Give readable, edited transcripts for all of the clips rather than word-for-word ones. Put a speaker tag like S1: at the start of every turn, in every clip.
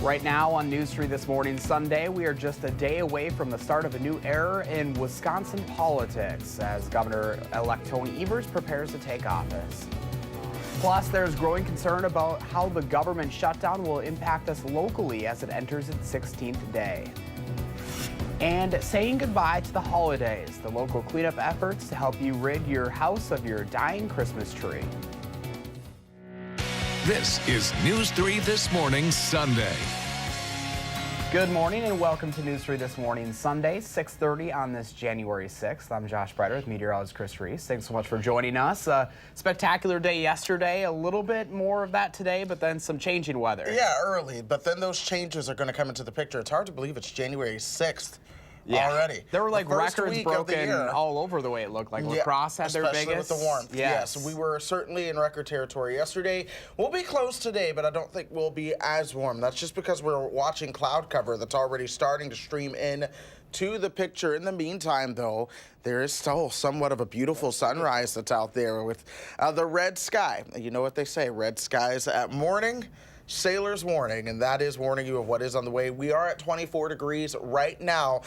S1: Right now on News 3 This Morning Sunday, we are just a day away from the start of a new era in Wisconsin politics as Governor-elect Tony Evers prepares to take office. Plus, there's growing concern about how the government shutdown will impact us locally as it enters its 16th day. And saying goodbye to the holidays, the local cleanup efforts to help you rid your house of your dying Christmas tree.
S2: This is News 3 This Morning Sunday.
S1: Good morning and welcome to News 3 This Morning Sunday, 6:30 on this January 6th. I'm Josh Breiter with meteorologist Chris Reese. Thanks so much for joining us. Spectacular day yesterday, a little bit more of that today, but then some changing weather.
S3: Yeah, early, but then those changes are going to come into the picture. It's hard to believe it's January 6th.
S1: Yeah.
S3: Already.
S1: There were like records broken all over the way it looked like. Lacrosse had their biggest.
S3: Especially with the warmth. Yes, we were certainly in record territory yesterday. We'll be close today, but I don't think we'll be as warm. That's just because we're watching cloud cover that's already starting to stream in to the picture. In the meantime, though, there is still somewhat of a beautiful sunrise that's out there with the red sky. You know what they say, red skies at morning. Sailor's warning, and that is warning you of what is on the way. We are at 24 degrees right now.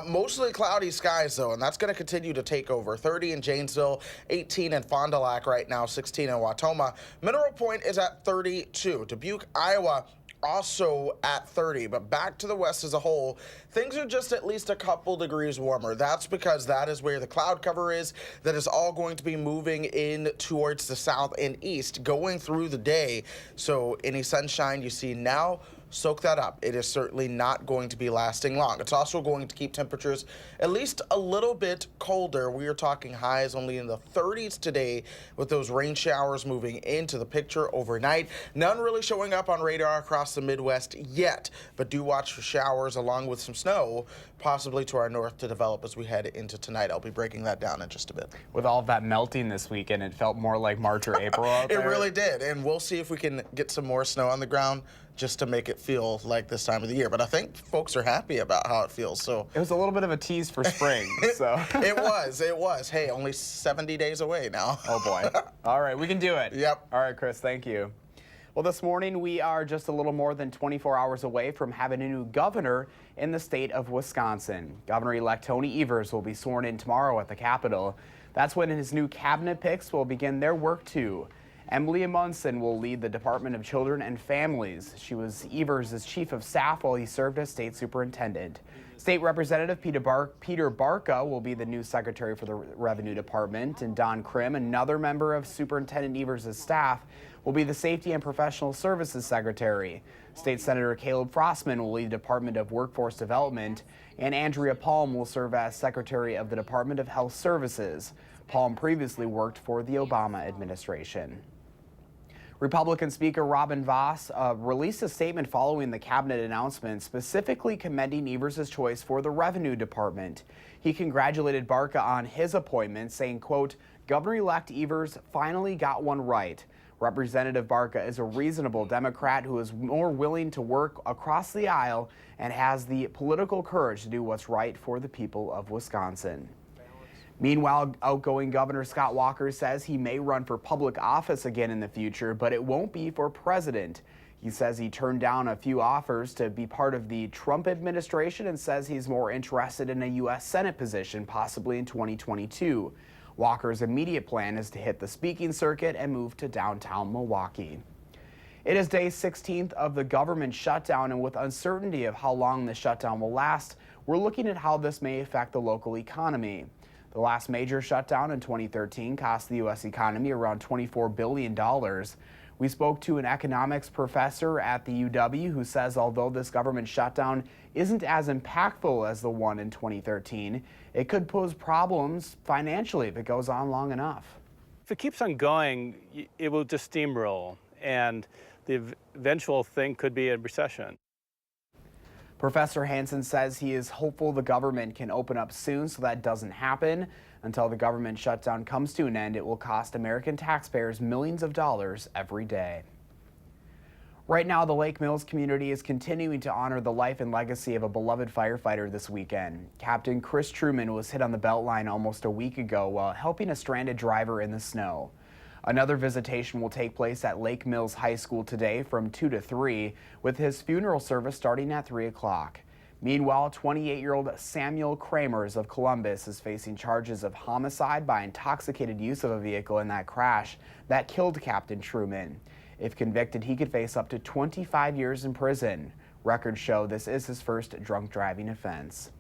S3: Mostly cloudy skies, though, and that's going to continue to take over. 30 in Janesville, 18 in Fond du Lac right now, 16 in Wautoma. Mineral Point is at 32. Dubuque, Iowa, also at 30, but back to the west as a whole, things are just at least a couple degrees warmer. That's because that is where the cloud cover is. That is all going to be moving in towards the south and east going through the day. So any sunshine you see now, soak that up. It is certainly not going to be lasting long. It's also going to keep temperatures at least a little bit colder. We are talking highs only in the 30s today with those rain showers moving into the picture overnight. None really showing up on radar across the Midwest yet, but do watch for showers along with some snow possibly to our north to develop as we head into tonight. I'll be breaking that down in just a bit.
S1: With all of that melting this weekend, it felt more like March or April out there.
S3: It really did, and we'll see if we can get some more snow on the ground just to make it feel like this time of the year. But I think folks are happy about how it feels. So
S1: it was a little bit of a tease for spring. So
S3: it was. Hey, only 70 days away now.
S1: Oh boy. All right, we can do it.
S3: Yep.
S1: All right, Chris, thank you. Well, this morning we are just a little more than 24 hours away from having a new governor in the state of Wisconsin. Governor-elect Tony Evers will be sworn in tomorrow at the Capitol. That's when his new cabinet picks will begin their work too. Emily Munson will lead the Department of Children and Families. She was Evers' chief of staff while he served as state superintendent. State Representative Peter Barca will be the new secretary for the Revenue Department, and Don Krim, another member of Superintendent Evers' staff, will be the Safety and Professional Services Secretary. State Senator Caleb Frostman will lead the Department of Workforce Development, and Andrea Palm will serve as Secretary of the Department of Health Services. Palm previously worked for the Obama administration. Republican Speaker Robin Vos released a statement following the cabinet announcement specifically commending Evers' choice for the Revenue Department. He congratulated Barca on his appointment, saying, quote, "Governor-elect Evers finally got one right. Representative Barca is a reasonable Democrat who is more willing to work across the aisle and has the political courage to do what's right for the people of Wisconsin." Meanwhile, outgoing Governor Scott Walker says he may run for public office again in the future, but it won't be for president. He says he turned down a few offers to be part of the Trump administration and says he's more interested in a U.S. Senate position, possibly in 2022. Walker's immediate plan is to hit the speaking circuit and move to downtown Milwaukee. It is day 16th of the government shutdown, and with uncertainty of how long the shutdown will last, we're looking at how this may affect the local economy. The last major shutdown in 2013 cost the U.S. economy around $24 billion. We spoke to an economics professor at the UW who says although this government shutdown isn't as impactful as the one in 2013, it could pose problems financially if it goes on long enough.
S4: If it keeps on going, it will just steamroll, and the eventual thing could be a recession.
S1: Professor Hansen says he is hopeful the government can open up soon so that doesn't happen. Until the government shutdown comes to an end, it will cost American taxpayers millions of dollars every day. Right now, the Lake Mills community is continuing to honor the life and legacy of a beloved firefighter this weekend. Captain Chris Truman was hit on the Beltline almost a week ago while helping a stranded driver in the snow. Another visitation will take place at Lake Mills High School today from 2 to 3, with his funeral service starting at 3 o'clock. Meanwhile, 28-year-old Samuel Kramers of Columbus is facing charges of homicide by intoxicated use of a vehicle in that crash that killed Captain Truman. If convicted, he could face up to 25 years in prison. Records show this is his first drunk driving offense.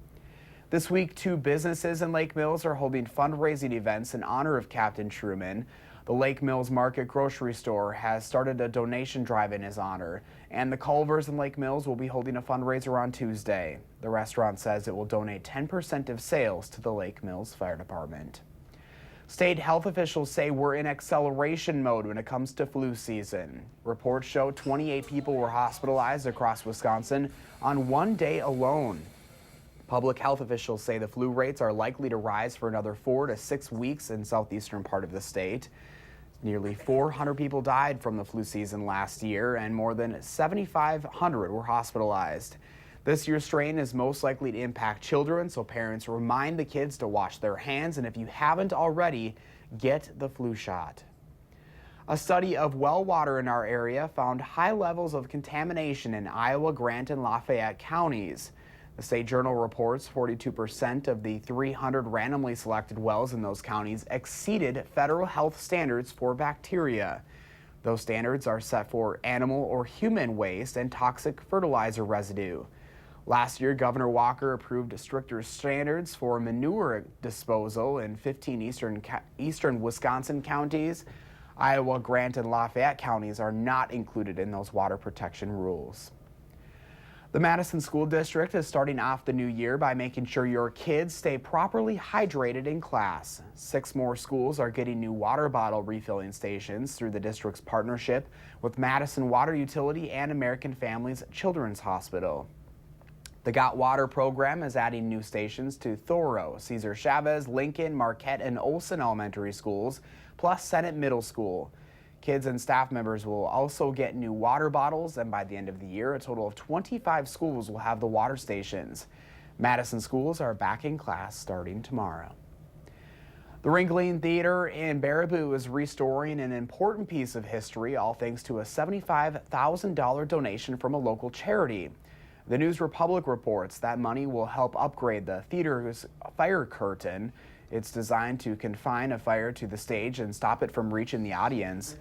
S1: This week, 2 businesses in Lake Mills are holding fundraising events in honor of Captain Truman. The Lake Mills Market grocery store has started a donation drive in his honor, and the Culvers in Lake Mills will be holding a fundraiser on Tuesday. The restaurant says it will donate 10% of sales to the Lake Mills Fire Department. State health officials say we're in acceleration mode when it comes to flu season. Reports show 28 people were hospitalized across Wisconsin on one day alone. Public health officials say the flu rates are likely to rise for another 4 to 6 weeks in southeastern part of the state. Nearly 400 people died from the flu season last year, and more than 7,500 were hospitalized. This year's strain is most likely to impact children, so parents remind the kids to wash their hands, and if you haven't already, get the flu shot. A study of well water in our area found high levels of contamination in Iowa, Grant, and Lafayette counties. The State Journal reports 42% of the 300 randomly selected wells in those counties exceeded federal health standards for bacteria. Those standards are set for animal or human waste and toxic fertilizer residue. Last year, Governor Walker approved stricter standards for manure disposal in 15 eastern Wisconsin counties. Iowa, Grant, and Lafayette counties are not included in those water protection rules. The Madison School District is starting off the new year by making sure your kids stay properly hydrated in class. 6 more schools are getting new water bottle refilling stations through the district's partnership with Madison Water Utility and American Families Children's Hospital. The Got Water program is adding new stations to Thoreau, Cesar Chavez, Lincoln, Marquette, and Olson elementary schools, plus Senate Middle School. Kids and staff members will also get new water bottles, and by the end of the year, a total of 25 schools will have the water stations. Madison schools are back in class starting tomorrow. The Ringling Theater in Baraboo is restoring an important piece of history, all thanks to a $75,000 donation from a local charity. The News Republic reports that money will help upgrade the theater's fire curtain. It's designed to confine a fire to the stage and stop it from reaching the audience.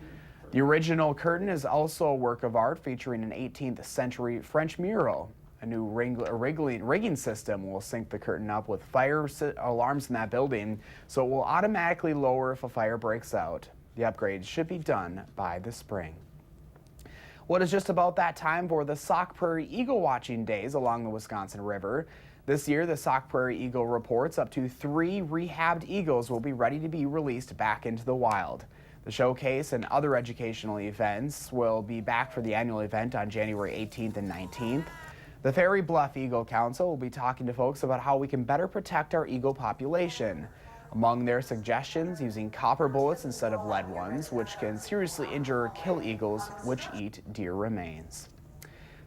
S1: The original curtain is also a work of art featuring an 18th century French mural. A new rigging system will sync the curtain up with fire alarms in that building, so it will automatically lower if a fire breaks out. The upgrade should be done by the spring. Well, it is just about that time for the Sauk Prairie Eagle watching days along the Wisconsin River. This year, the Sauk Prairie Eagle reports up to 3 rehabbed eagles will be ready to be released back into the wild. The showcase and other educational events will be back for the annual event on January 18th and 19th. The Ferry Bluff Eagle Council will be talking to folks about how we can better protect our eagle population. Among their suggestions, using copper bullets instead of lead ones, which can seriously injure or kill eagles, which eat deer remains.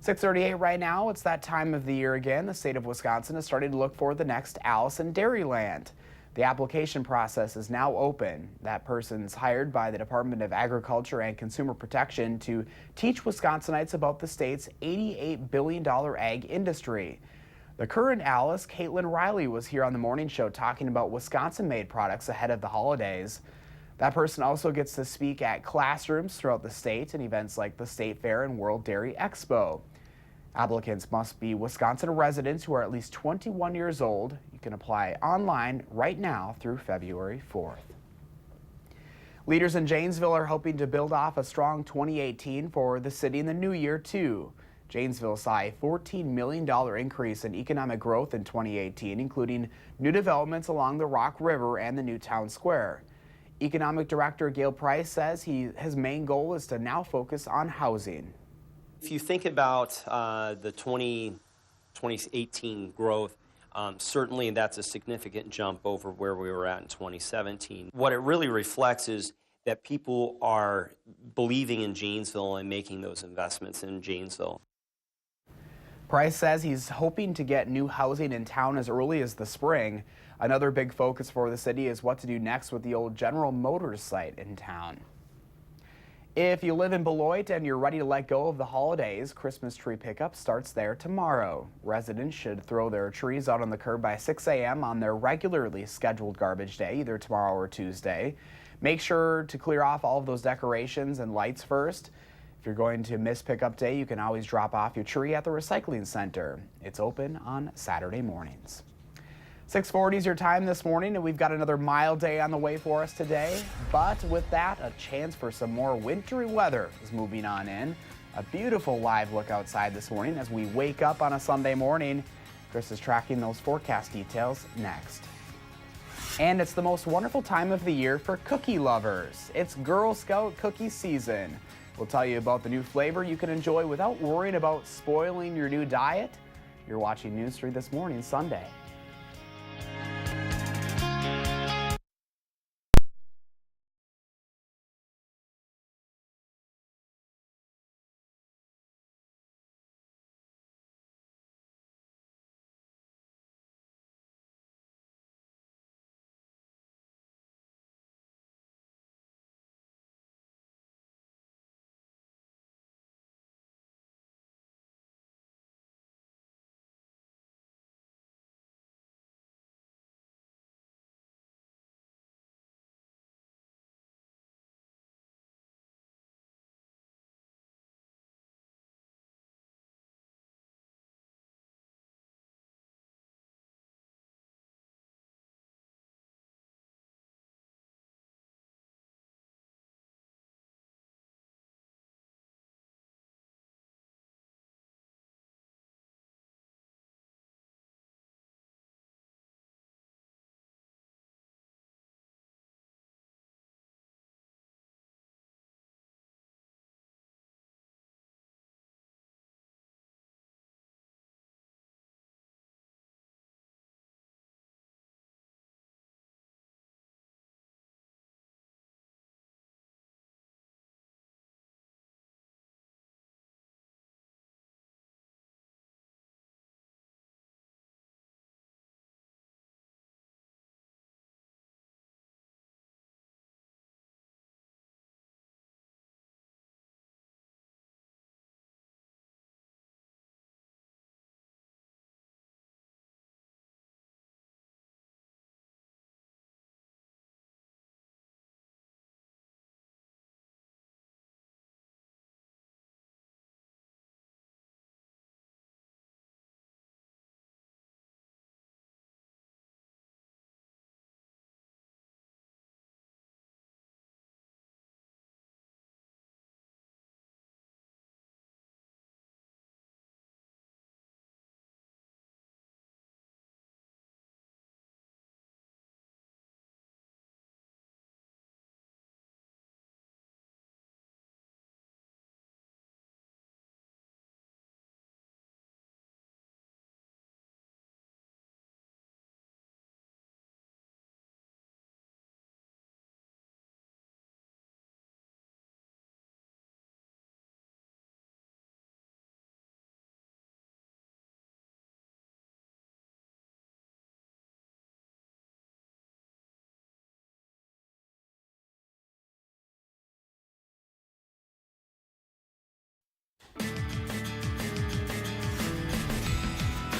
S1: 6:38 right now. It's that time of the year again. The state of Wisconsin is starting to look for the next Allison Dairyland. The application process is now open. That person's hired by the Department of Agriculture and Consumer Protection to teach Wisconsinites about the state's $88 billion ag industry. The current Alice, Caitlin Riley, was here on the morning show talking about Wisconsin-made products ahead of the holidays. That person also gets to speak at classrooms throughout the state and events like the State Fair and World Dairy Expo. Applicants must be Wisconsin residents who are at least 21 years old. You can apply online right now through February 4th. Leaders in Janesville are hoping to build off a strong 2018 for the city in the new year, too. Janesville saw a $14 million increase in economic growth in 2018, including new developments along the Rock River and the new town square. Economic Director Gail Price says his main goal is to now focus on housing.
S5: If you think about the 2018 growth, certainly that's a significant jump over where we were at in 2017. What it really reflects is that people are believing in Janesville and making those investments in Janesville.
S1: Price says he's hoping to get new housing in town as early as the spring. Another big focus for the city is what to do next with the old General Motors site in town. If you live in Beloit and you're ready to let go of the holidays, Christmas tree pickup starts there tomorrow. Residents should throw their trees out on the curb by 6 a.m. on their regularly scheduled garbage day, either tomorrow or Tuesday. Make sure to clear off all of those decorations and lights first. If you're going to miss pickup day, you can always drop off your tree at the recycling center. It's open on Saturday mornings. 6:40 is your time this morning, and we've got another mild day on the way for us today. But with that, a chance for some more wintry weather is moving on in. A beautiful live look outside this morning as we wake up on a Sunday morning. Chris is tracking those forecast details next. And it's the most wonderful time of the year for cookie lovers. It's Girl Scout cookie season. We'll tell you about the new flavor you can enjoy without worrying about spoiling your new diet. You're watching News 3 This Morning, Sunday.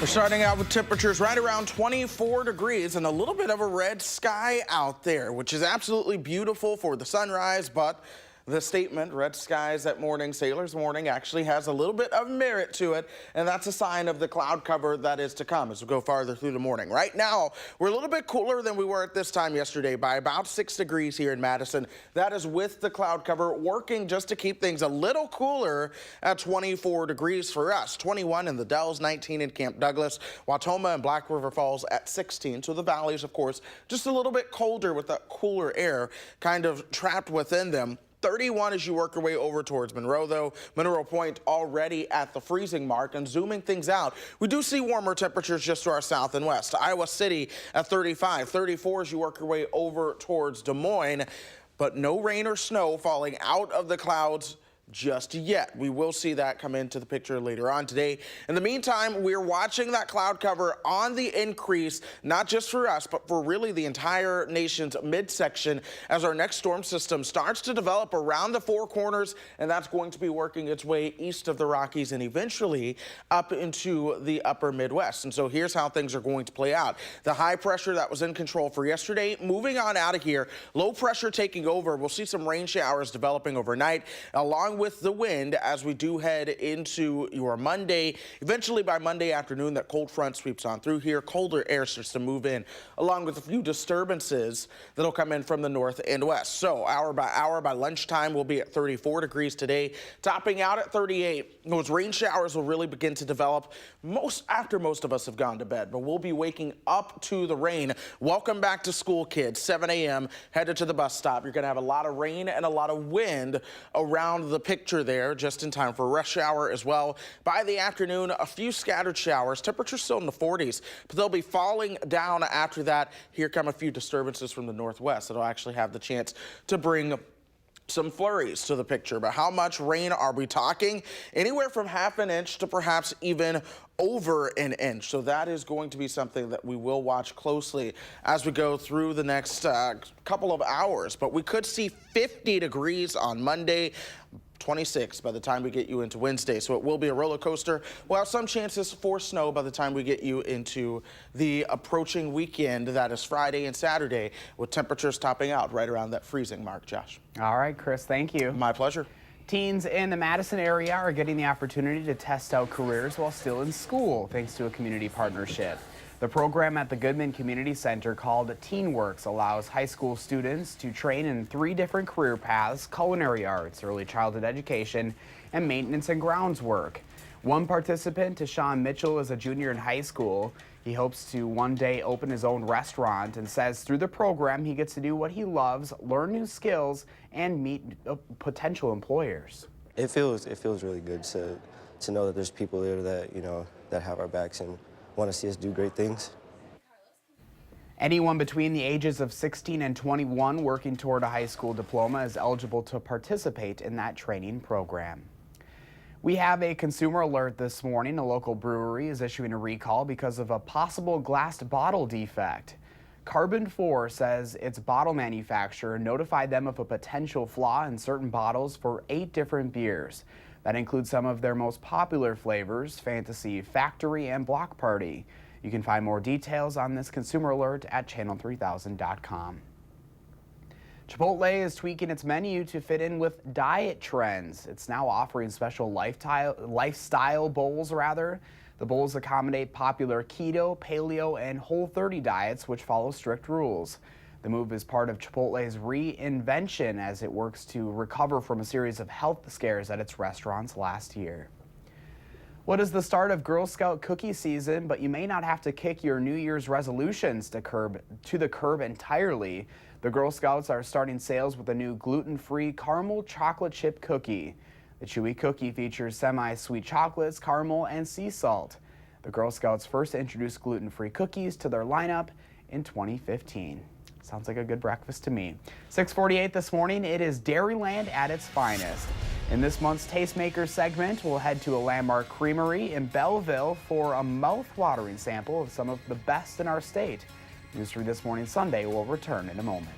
S3: We're starting out with temperatures right around 24 degrees and a little bit of a red sky out there, which is absolutely beautiful for the sunrise, but the statement, red skies at morning, sailor's morning, actually has a little bit of merit to it, and that's a sign of the cloud cover that is to come as we go farther through the morning. Right now, we're a little bit cooler than we were at this time yesterday by about 6 degrees here in Madison. That is with the cloud cover working just to keep things a little cooler at 24 degrees for us. 21 in the Dells, 19 in Camp Douglas, Watoma and Black River Falls at 16. So the valleys, of course, just a little bit colder with that cooler air kind of trapped within them. 31 as you work your way over towards Monroe, though. Mineral Point already at the freezing mark. And zooming things out, we do see warmer temperatures just to our south and west. Iowa City at 35, 34 as you work your way over towards Des Moines. But no rain or snow falling out of the clouds just yet. We will see that come into the picture later on today. In the meantime, we're watching that cloud cover on the increase, not just for us, but for really the entire nation's midsection as our next storm system starts to develop around the Four Corners, and that's going to be working its way east of the Rockies and eventually up into the upper Midwest. And so here's how things are going to play out. The high pressure that was in control for yesterday, moving on out of here, low pressure taking over. We'll see some rain showers developing overnight, along with the wind as we do head into your Monday. Eventually by Monday afternoon, that cold front sweeps on through here. Colder air starts to move in, along with a few disturbances that'll come in from the north and west. So hour by lunchtime, we'll be at 34 degrees today, topping out at 38. Those rain showers will really begin to develop after most of us have gone to bed, but we'll be waking up to the rain. Welcome back to school, kids. 7 a.m. headed to the bus stop. You're going to have a lot of rain and a lot of wind around the picture there, just in time for rush hour as well. By the afternoon, a few scattered showers. Temperatures still in the 40s, but they'll be falling down after that. Here come a few disturbances from the northwest that'll actually have the chance to bring some flurries to the picture. But how much rain are we talking? Anywhere from half an inch to perhaps even over an inch. So that is going to be something that we will watch closely as we go through the next couple of hours. But we could see 50 degrees on Monday. 26 by the time we get you into Wednesday. So it will be a roller coaster. We'll have some chances for snow by the time we get you into the approaching weekend. That is Friday and Saturday, with temperatures topping out right around that freezing mark, Josh.
S1: All right, Chris, thank you.
S3: My pleasure.
S1: Teens in the Madison area are getting the opportunity to test out careers while still in school, thanks to a community partnership. The program at the Goodman Community Center, called TeenWorks, allows high school students to train in 3 different career paths: culinary arts, early childhood education, and maintenance and grounds work. One participant, Tashawn Mitchell, is a junior in high school. He hopes to one day open his own restaurant and says through the program he gets to do what he loves, learn new skills, and meet potential employers.
S6: It feels really good to know that there's people there that, that have our backs and want to see us do great things.
S1: Anyone between the ages of 16 and 21 working toward a high school diploma is eligible to participate in that training program. We have a consumer alert this morning. A local brewery is issuing a recall because of a possible glass bottle defect. Carbon 4 says its bottle manufacturer notified them of a potential flaw in certain bottles for 8 different beers. That includes some of their most popular flavors: Fantasy, Factory, and Block Party. You can find more details on this consumer alert at channel3000.com. Chipotle is tweaking its menu to fit in with diet trends. It's now offering special lifestyle bowls. The bowls accommodate popular keto, paleo, and Whole30 diets, which follow strict rules. The move is part of Chipotle's reinvention as it works to recover from a series of health scares at its restaurants last year. What is the start of Girl Scout cookie season, but you may not have to kick your New Year's resolutions to the curb entirely. The Girl Scouts are starting sales with a new gluten-free caramel chocolate chip cookie. The chewy cookie features semi-sweet chocolates, caramel, and sea salt. The Girl Scouts first introduced gluten-free cookies to their lineup in 2015. Sounds like a good breakfast to me. 6:48 this morning, it is Dairyland at its finest. In this month's Tastemakers segment, we'll head to a landmark creamery in Belleville for a mouth-watering sample of some of the best in our state. News 3 This Morning Sunday will return in a moment.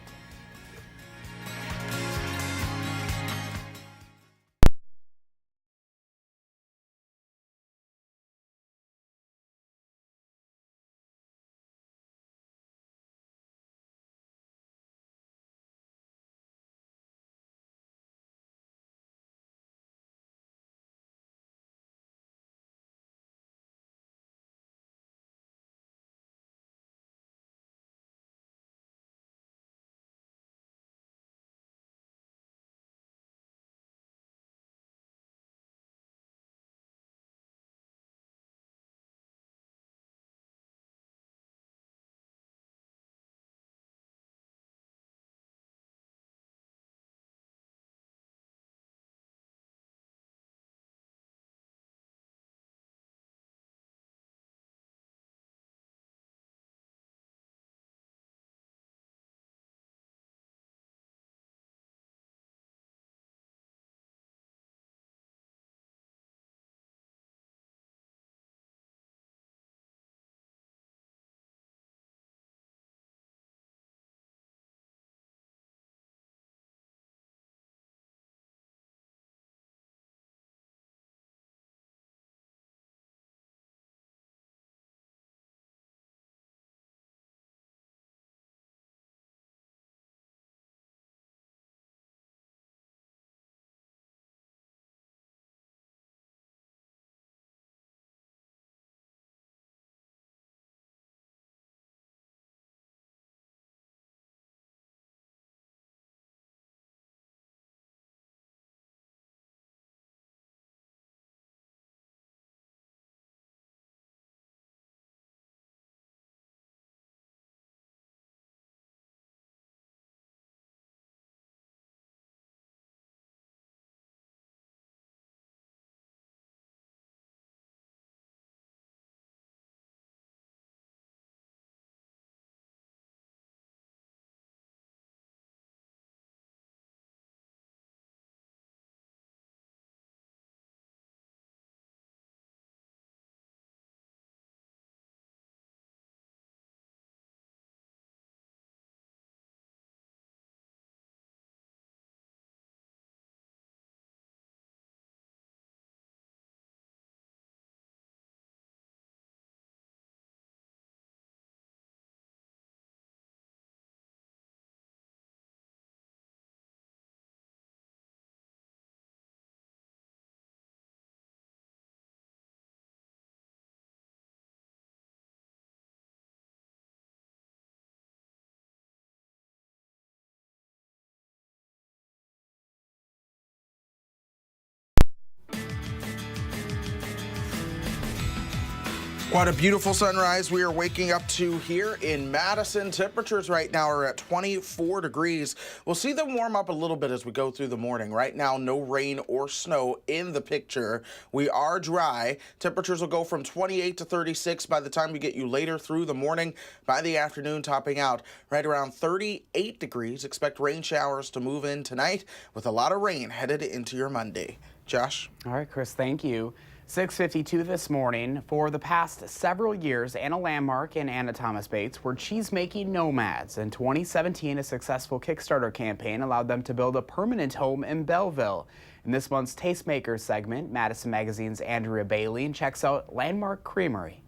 S3: What a beautiful sunrise we are waking up to here in Madison. Temperatures right now are at 24 degrees. We'll see them warm up a little bit as we go through the morning. Right now, no rain or snow in the picture. We are dry. Temperatures will go from 28 to 36 by the time we get you later through the morning. By the afternoon, topping out right around 38 degrees. Expect rain showers to move in tonight with a lot of rain headed into your Monday. Josh?
S1: All right, Chris, thank you. 6:52 this morning. For the past several years, Anna Landmark and Anna Thomas Bates were cheesemaking nomads. In 2017, a successful Kickstarter campaign allowed them to build a permanent home in Belleville. In this month's Tastemakers segment, Madison Magazine's Andrea Bailey checks out Landmark Creamery.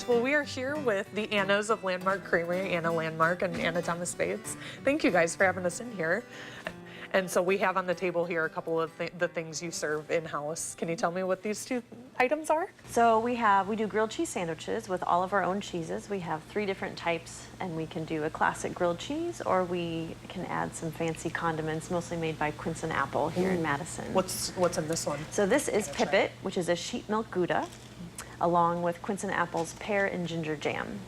S7: Well, we are here with the Annas of Landmark Creamery, Anna Landmark and Anna Thomas Bates. Thank you guys for having us in here. And so we have on the table here a couple of the things you serve in-house. Can you tell me what these two items are?
S8: So we do grilled cheese sandwiches with all of our own cheeses. We have 3 different types, and we can do a classic grilled cheese, or we can add some fancy condiments, mostly made by Quince and Apple here in Madison.
S7: What's in this one?
S8: So this is Pipit, which is a sheep milk Gouda, along with Quince and Apple's pear and ginger jam.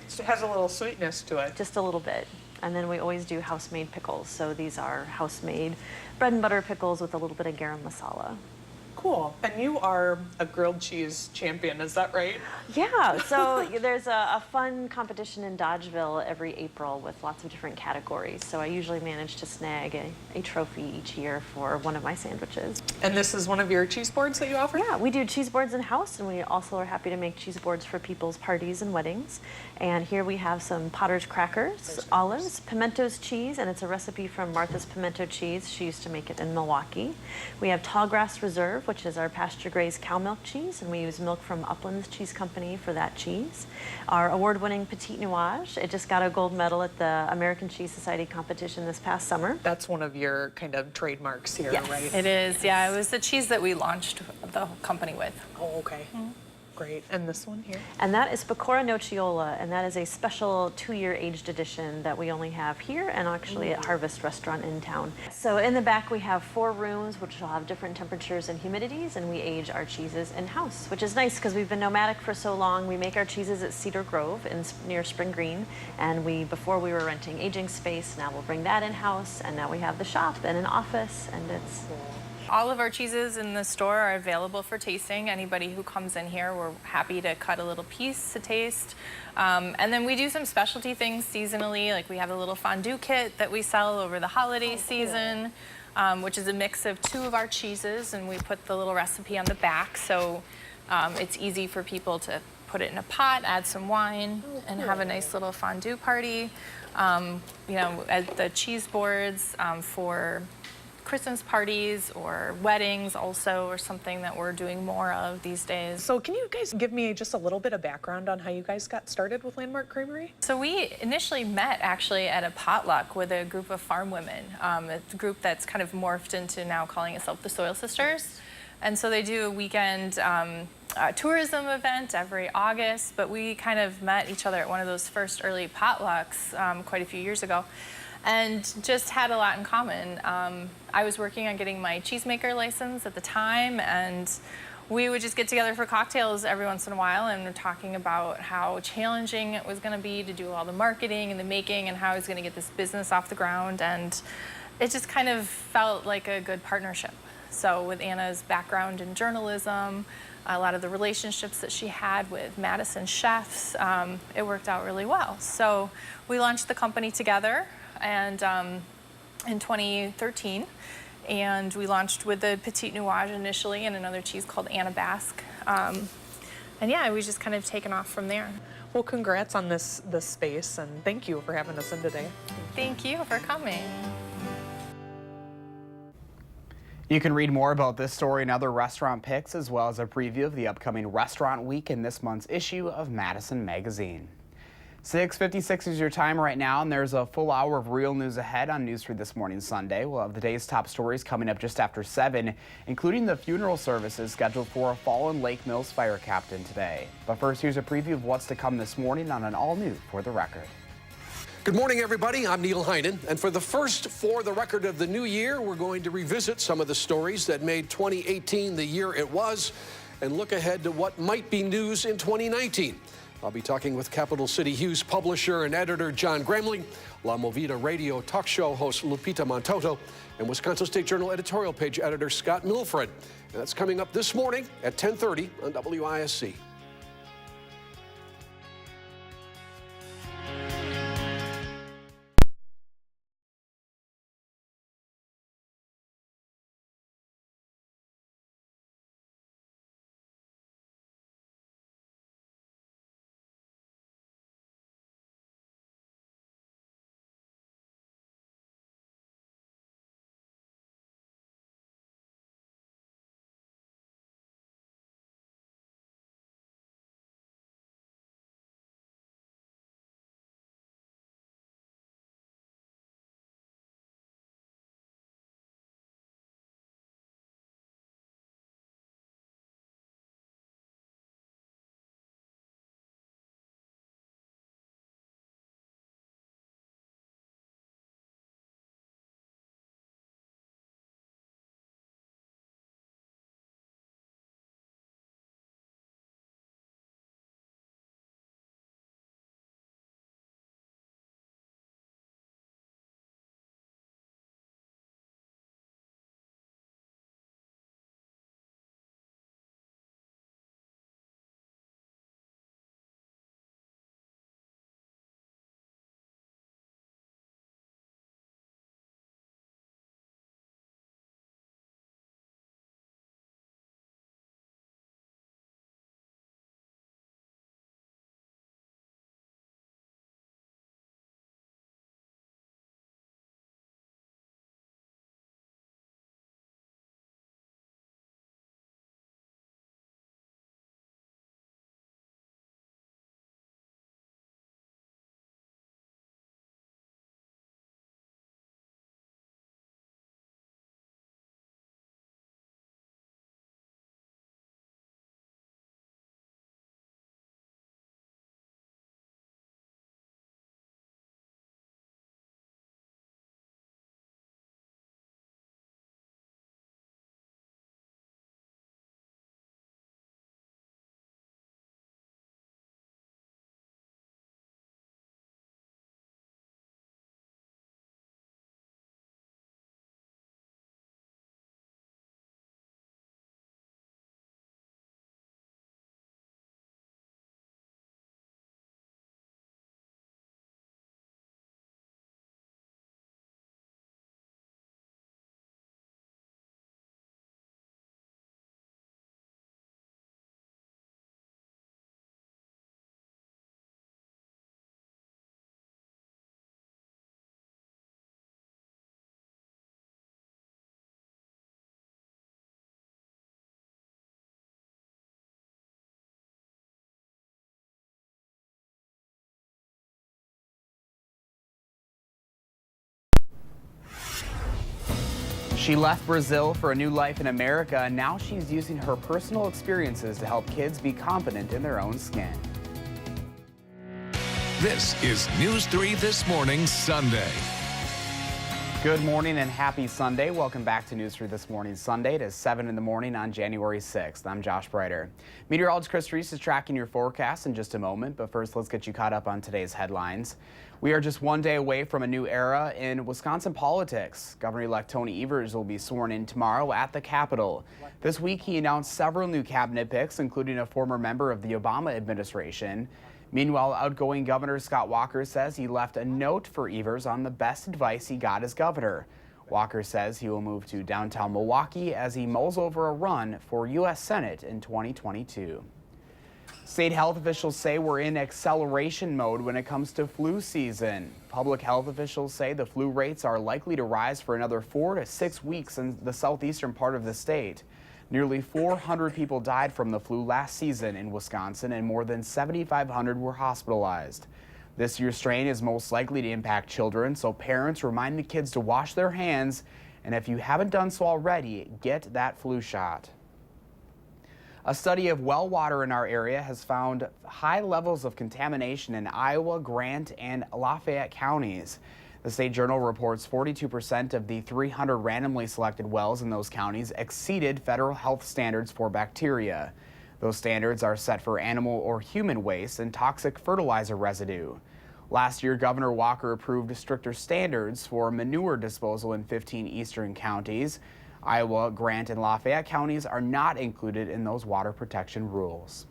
S7: So it has a little sweetness to it.
S8: Just a little bit. And then we always do house-made pickles. So these are house-made bread and butter pickles with a little bit of garam masala.
S7: Cool. And you are a grilled cheese champion, is that right?
S8: Yeah, so there's a fun competition in Dodgeville every April with lots of different categories. So I usually manage to snag a trophy each year for one of my sandwiches.
S7: And this is one of your cheese boards that you offer?
S8: Yeah, we do cheese boards in-house, and we also are happy to make cheese boards for people's parties and weddings. And here we have some Potter's crackers, olives, Pimento's cheese, and it's a recipe from Martha's Pimento Cheese. She used to make it in Milwaukee. We have Tallgrass Reserve, which is our pasture-grazed cow milk cheese, and we use milk from Upland's Cheese Company for that cheese. Our award-winning Petit Nuage, it just got a gold medal at the American Cheese Society competition this past summer.
S7: That's one of your kind of trademarks here,
S8: Yes.
S7: right?
S9: It is, yeah. It was the cheese that we launched the company with.
S7: Oh, okay. Great. And this one here?
S8: And that is Pecora Nocciola, and that is a special 2-year aged edition that we only have here and actually at Harvest Restaurant in town. So in the back we have 4 rooms which will have different temperatures and humidities, and we age our cheeses in-house, which is nice because we've been nomadic for so long. We make our cheeses at Cedar Grove near Spring Green, and before we were renting aging space. Now we'll bring that in-house, and now we have the shop and an office, and it's...
S9: All of our cheeses in the store are available for tasting. Anybody who comes in here, we're happy to cut a little piece to taste. And then we do some specialty things seasonally, like we have a little fondue kit that we sell over the holiday season, which is a mix of 2 of our cheeses, and we put the little recipe on the back, so it's easy for people to put it in a pot, add some wine, and have a nice little fondue party. You know, at the cheese boards for Christmas parties or weddings also, or something that we're doing more of these days.
S7: So can you guys give me just a little bit of background on how you guys got started with Landmark Creamery?
S9: So we initially met actually at a potluck with a group of farm women, a group that's kind of morphed into now calling itself the Soil Sisters. And so they do a weekend tourism event every August, but we kind of met each other at one of those first early potlucks quite a few years ago, and just had a lot in common. I was working on getting my cheesemaker license at the time, and we would just get together for cocktails every once in a while, and we're talking about how challenging it was going to be to do all the marketing and the making, and how I was going to get this business off the ground, and it just kind of felt like a good partnership. So with Anna's background in journalism, a lot of the relationships that she had with Madison chefs, it worked out really well. So we launched the company together, and in 2013, and we launched with the Petit Nuage initially and another cheese called Anna Basque. And yeah, we just kind of taken off from there.
S7: Well, congrats on this space, and thank you for having us in today.
S9: Thank you for coming.
S1: You can read more about this story and other restaurant picks, as well as a preview of the upcoming restaurant week in this month's issue of Madison Magazine. 6:56 is your time right now, and there's a full hour of real news ahead on News 3 This Morning Sunday. We'll have the day's top stories coming up just after 7, including the funeral services scheduled for a fallen Lake Mills fire captain today. But first, here's a preview of what's to come this morning on an all-new For the Record.
S10: Good morning, everybody. I'm Neil Heinen, and for the record of the new year, we're going to revisit some of the stories that made 2018 the year it was and look ahead to what might be news in 2019. I'll be talking with Capital City Hughes publisher and editor John Gramling, La Movida radio talk show host Lupita Montoto, and Wisconsin State Journal editorial page editor Scott Milfred. And that's coming up this morning at 10:30 on WISC.
S1: She left Brazil for a new life in America, and now she's using her personal experiences to help kids be confident in their own skin.
S2: This is News 3 This Morning, Sunday.
S1: Good morning and happy Sunday. Welcome back to News 3 This Morning, Sunday. It is 7 in the morning on January 6th. I'm Josh Breiter. Meteorologist Chris Reese is tracking your forecast in just a moment, but first let's get you caught up on today's headlines. We are just one day away from a new era in Wisconsin politics. Governor-elect Tony Evers will be sworn in tomorrow at the Capitol. This week he announced several new cabinet picks, including a former member of the Obama administration. Meanwhile, outgoing Governor Scott Walker says he left a note for Evers on the best advice he got as governor. Walker says he will move to downtown Milwaukee as he mulls over a run for U.S. Senate in 2022. State health officials say we're in acceleration mode when it comes to flu season. Public health officials say the flu rates are likely to rise for another 4 to 6 weeks in the southeastern part of the state. Nearly 400 people died from the flu last season in Wisconsin, and more than 7,500 were hospitalized. This year's strain is most likely to impact children, so parents remind the kids to wash their hands, and if you haven't done so already, get that flu shot. A study of well water in our area has found high levels of contamination in Iowa, Grant, and Lafayette counties. The State Journal reports 42% of the 300 randomly selected wells in those counties exceeded federal health standards for bacteria. Those standards are set for animal or human waste and toxic fertilizer residue. Last year, Governor Walker approved stricter standards for manure disposal in 15 eastern counties. Iowa, Grant, and Lafayette counties are not included in those water protection rules.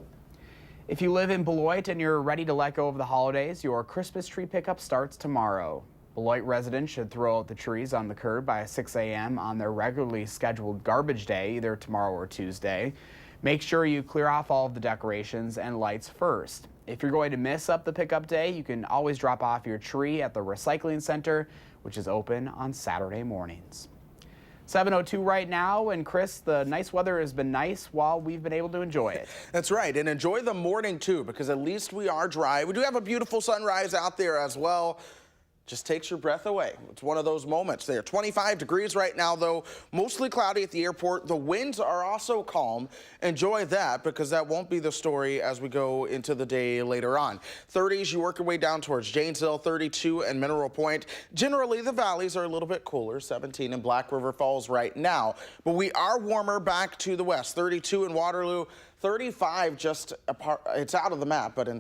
S1: If you live in Beloit and you're ready to let go of the holidays, your Christmas tree pickup starts tomorrow. Beloit residents should throw out the trees on the curb by 6 a.m. on their regularly scheduled garbage day, either tomorrow or Tuesday. Make sure you clear off all of the decorations and lights first. If you're going to miss up the pickup day, you can always drop off your tree at the recycling center, which is open on Saturday mornings. 7:02 right now, and Chris, the nice weather has been nice while we've been able to enjoy it.
S3: That's right, and enjoy the morning too, because at least we are dry. We do have a beautiful sunrise out there as well. Just takes your breath away. It's one of those moments there. 25 degrees right now, though. Mostly cloudy at the airport. The winds are also calm. Enjoy that, because that won't be the story as we go into the day later on. 30s, you work your way down towards Janesville, 32 and Mineral Point. Generally, the valleys are a little bit cooler, 17 in Black River Falls right now. But we are warmer back to the west, 32 in Waterloo, 35 just apart. It's out of the map, but in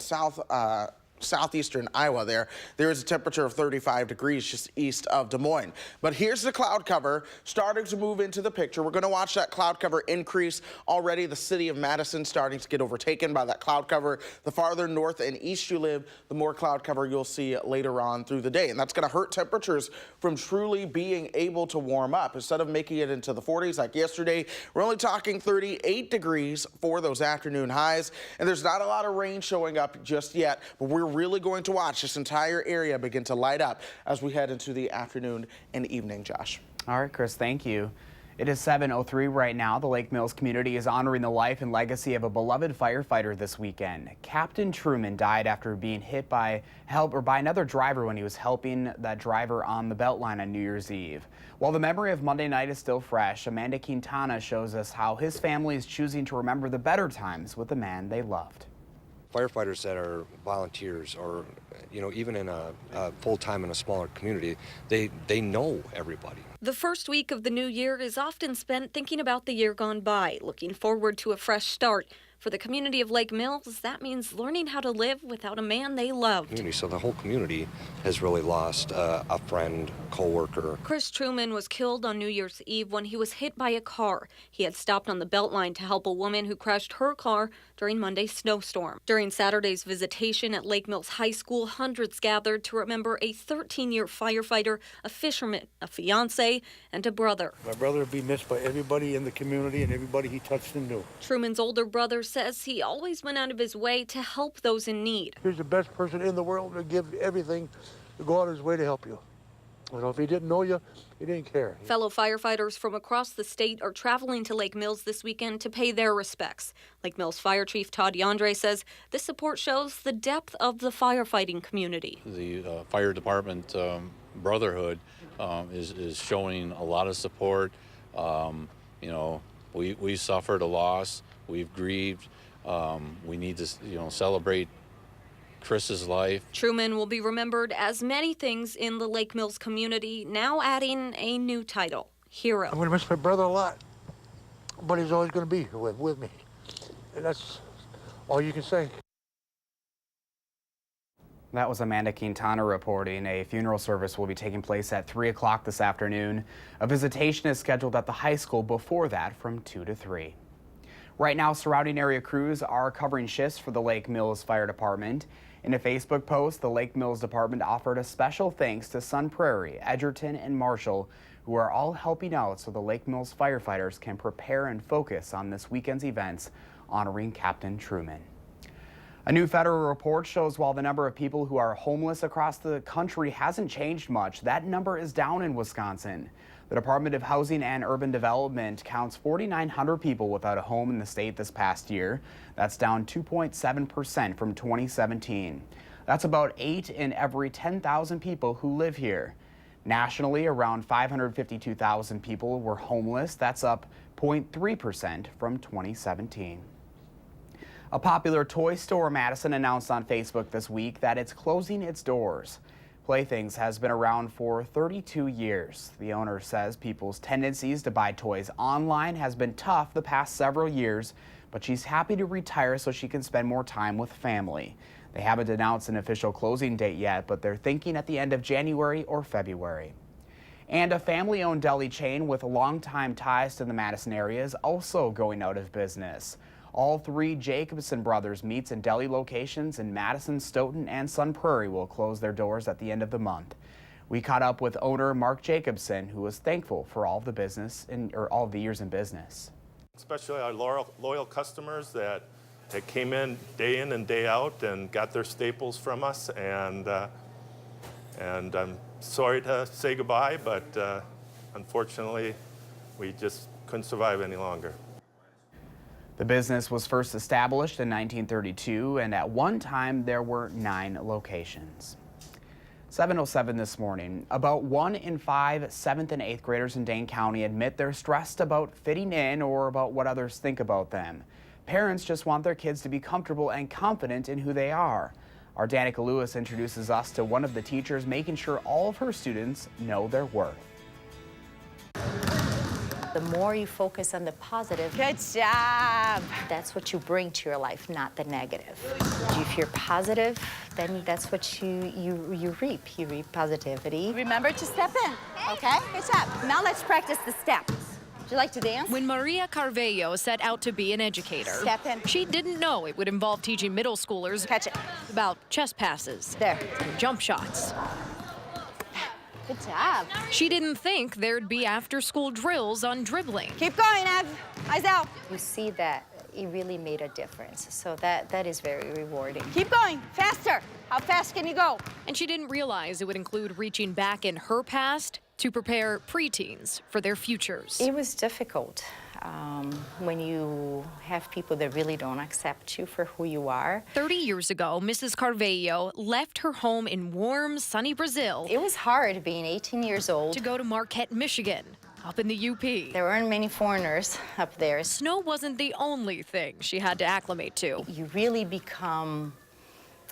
S3: southeastern Iowa there is a temperature of 35 degrees just east of Des Moines. But here's the cloud cover starting to move into the picture. We're going to watch that cloud cover increase already. The city of Madison starting to get overtaken by that cloud cover. The farther north and east you live, the more cloud cover you'll see later on through the day. And that's going to hurt temperatures from truly being able to warm up. Instead of making it into the 40s like yesterday, we're only talking 38 degrees for those afternoon highs. And there's not a lot of rain showing up just yet, but we're really going to watch this entire area begin to light up as we head into the afternoon and evening, Josh.
S1: All right, Chris, thank you. It is 7:03 right now. The Lake Mills community is honoring the life and legacy of a beloved firefighter this weekend. Captain Truman died after being hit by another driver when he was helping that driver on the Beltline on New Year's Eve. While the memory of Monday night is still fresh, Amanda Quintana shows us how his family is choosing to remember the better times with the man they loved.
S11: Firefighters that are volunteers or, even in a full-time in a smaller community, they know everybody.
S12: The first week of the new year is often spent thinking about the year gone by, looking forward to a fresh start. For the community of Lake Mills, that means learning how to live without a man they loved.
S11: So the whole community has really lost a friend, co-worker.
S12: Chris Truman was killed on New Year's Eve when he was hit by a car. He had stopped on the Beltline to help a woman who crashed her car during Monday's snowstorm. During Saturday's visitation at Lake Mills High School, hundreds gathered to remember a 13-year firefighter, a fisherman, a fiance, and a brother.
S13: My brother would be missed by everybody in the community and everybody he touched and knew.
S12: Truman's older brother says he always went out of his way to help those in need.
S13: He's the best person in the world to give everything, to go out of his way to help you. If he didn't know you, he didn't care.
S12: Fellow firefighters from across the state are traveling to Lake Mills this weekend to pay their respects. Lake Mills Fire Chief Todd Yandre says this support shows the depth of the firefighting community.
S14: The fire department brotherhood is showing a lot of support. We suffered a loss. We've grieved. We need to, celebrate Chris's life.
S12: Truman will be remembered as many things in the Lake Mills community, now adding a new title, Hero.
S13: I'm going to miss my brother a lot, but he's always going to be here with me. And that's all you can say.
S1: That was Amanda Quintana reporting. A funeral service will be taking place at 3 o'clock this afternoon. A visitation is scheduled at the high school before that from 2 to 3. Right now, surrounding area crews are covering shifts for the Lake Mills Fire Department. In a Facebook post, the Lake Mills Department offered a special thanks to Sun Prairie, Edgerton, and Marshall, who are all helping out so the Lake Mills firefighters can prepare and focus on this weekend's events honoring Captain Truman. A new federal report shows while the number of people who are homeless across the country hasn't changed much, that number is down in Wisconsin. The Department of Housing and Urban Development counts 4,900 people without a home in the state this past year. That's down 2.7% from 2017. That's about 8 in every 10,000 people who live here. Nationally, around 552,000 people were homeless. That's up 0.3% from 2017. A popular toy store in Madison announced on Facebook this week that it's closing its doors. Playthings has been around for 32 years. The owner says people's tendencies to buy toys online has been tough the past several years, but she's happy to retire so she can spend more time with family. They haven't announced an official closing date yet, but they're thinking at the end of January or February. And a family-owned deli chain with longtime ties to the Madison area is also going out of business. All three Jacobson Brothers meats and deli locations in Madison, Stoughton, and Sun Prairie will close their doors at the end of the month. We caught up with owner Mark Jacobson, who was thankful for all the all the years in business.
S15: Especially our loyal customers that came in and day out and got their staples from us, and I'm sorry to say goodbye, but unfortunately, we just couldn't survive any longer.
S1: The business was first established in 1932, and at one time there were 9 locations. 7:07 this morning. About 1 in 5 7th and 8th graders in Dane County admit they're stressed about fitting in or about what others think about them. Parents just want their kids to be comfortable and confident in who they are. Our Danica Lewis introduces us to one of the teachers making sure all of her students know their worth.
S16: The more you focus on the positive, good job. That's what you bring to your life, not the negative. If you're positive, then that's what you reap. You reap positivity. Remember to step in, okay? Good job. Now let's practice the steps. Would you like to dance?
S17: When Maria Carvello set out to be an educator,
S16: step in.
S17: She didn't know it would involve teaching middle schoolers
S16: catch it
S17: about chest passes,
S16: there,
S17: and jump shots.
S16: Good job.
S17: She didn't think there'd be after-school drills on dribbling.
S16: Keep going, Ev. Eyes out. You see that it really made a difference, so that is very rewarding. Keep going, faster. How fast can you go?
S17: And she didn't realize it would include reaching back in her past to prepare preteens for their futures.
S16: It was difficult when you have people that really don't accept you for who you are.
S17: 30 years ago, Mrs. Carvello left her home in warm, sunny Brazil.
S16: It was hard being 18 years old.
S17: To go to Marquette, Michigan, up in the UP.
S16: There weren't many foreigners up there.
S17: Snow wasn't the only thing she had to acclimate to.
S16: You really become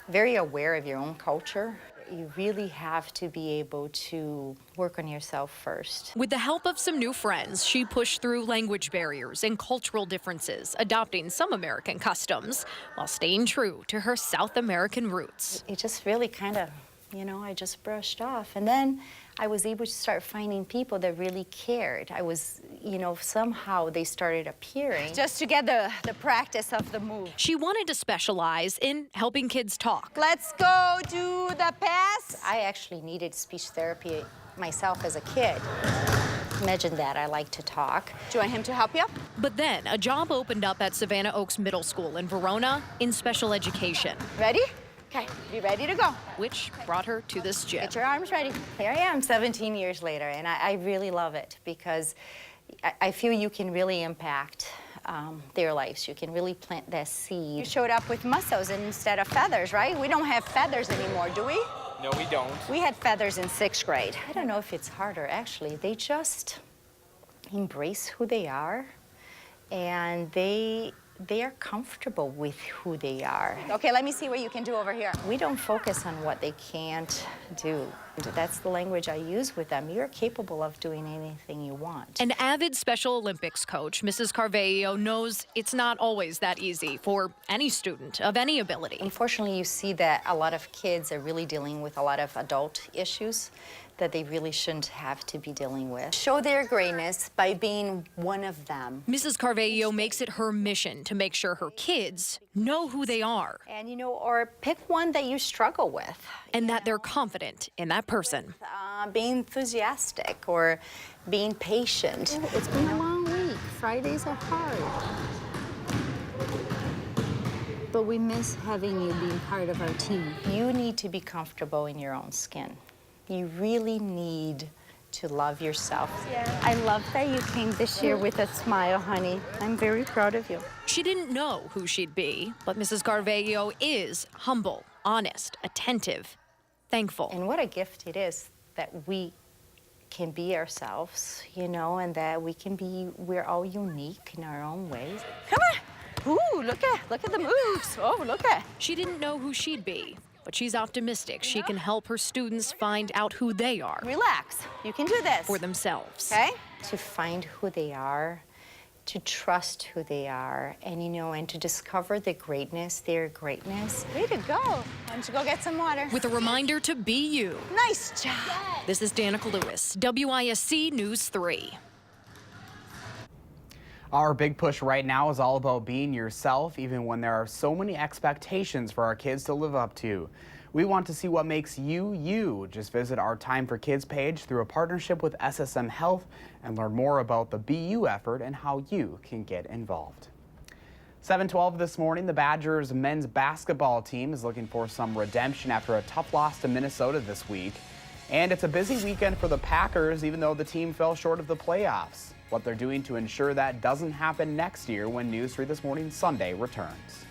S16: very aware of your own culture. You really have to be able to work on yourself first.
S17: With the help of some new friends, she pushed through language barriers and cultural differences, adopting some American customs while staying true to her South American roots.
S16: It just really kind of, I just brushed off. And then I was able to start finding people that really cared. I was, somehow they started appearing. Just to get the practice of the move.
S17: She wanted to specialize in helping kids talk.
S16: Let's go do the pass. I actually needed speech therapy myself as a kid. Imagine that, I like to talk. Do you want him to help you?
S17: But then a job opened up at Savannah Oaks Middle School in Verona in special education.
S16: Ready? Okay, be ready to go.
S17: Which brought her to this gym.
S16: Get your arms ready. Here I am 17 years later, and I really love it because I feel you can really impact their lives. You can really plant that seed. You showed up with muscles instead of feathers, right? We don't have feathers anymore, do we?
S18: No, we don't.
S16: We had feathers in 6th grade. I don't know if it's harder, actually. They just embrace who they are, and they are comfortable with who they are. Okay, let me see what you can do over here. We don't focus on what they can't do. That's the language I use with them. You're capable of doing anything you want.
S17: An avid Special Olympics coach, Mrs. Carvello knows it's not always that easy for any student of any ability.
S16: Unfortunately, you see that a lot of kids are really dealing with a lot of adult issues that they really shouldn't have to be dealing with. Show their greatness by being one of them.
S17: Mrs. Carvello makes it her mission to make sure her kids know who they are.
S16: And, or pick one that you struggle with.
S17: And that they're confident in that person.
S16: Being enthusiastic or being patient.
S19: It's been a long week. Fridays are hard. But we miss having you being part of our team.
S16: You need to be comfortable in your own skin. You really need to love yourself.
S19: Yeah. I love that you came this year with a smile, honey. I'm very proud of you.
S17: She didn't know who she'd be, but Mrs. Carvello is humble, honest, attentive, thankful.
S16: And what a gift it is that we can be ourselves, and that we're all unique in our own ways. Come on.
S19: Ooh, look at the moves. Oh, look at.
S17: She didn't know who she'd be, but she's optimistic she can help her students find out who they are.
S19: Relax. You can do this.
S17: For themselves.
S19: Okay?
S16: To find who they are, to trust who they are, and and to discover the greatness, their greatness.
S19: Way to go. Why don't you go get some water?
S17: With a reminder to be you.
S19: Nice job.
S17: This is Danica Lewis, WISC News 3.
S1: Our big push right now is all about being yourself, even when there are so many expectations for our kids to live up to. We want to see what makes you, you. Just visit our Time for Kids page through a partnership with SSM Health and learn more about the Be You effort and how you can get involved. 7:12 this morning, the Badgers men's basketball team is looking for some redemption after a tough loss to Minnesota this week. And it's a busy weekend for the Packers, even though the team fell short of the playoffs. What they're doing to ensure that doesn't happen next year when News 3 This Morning Sunday returns.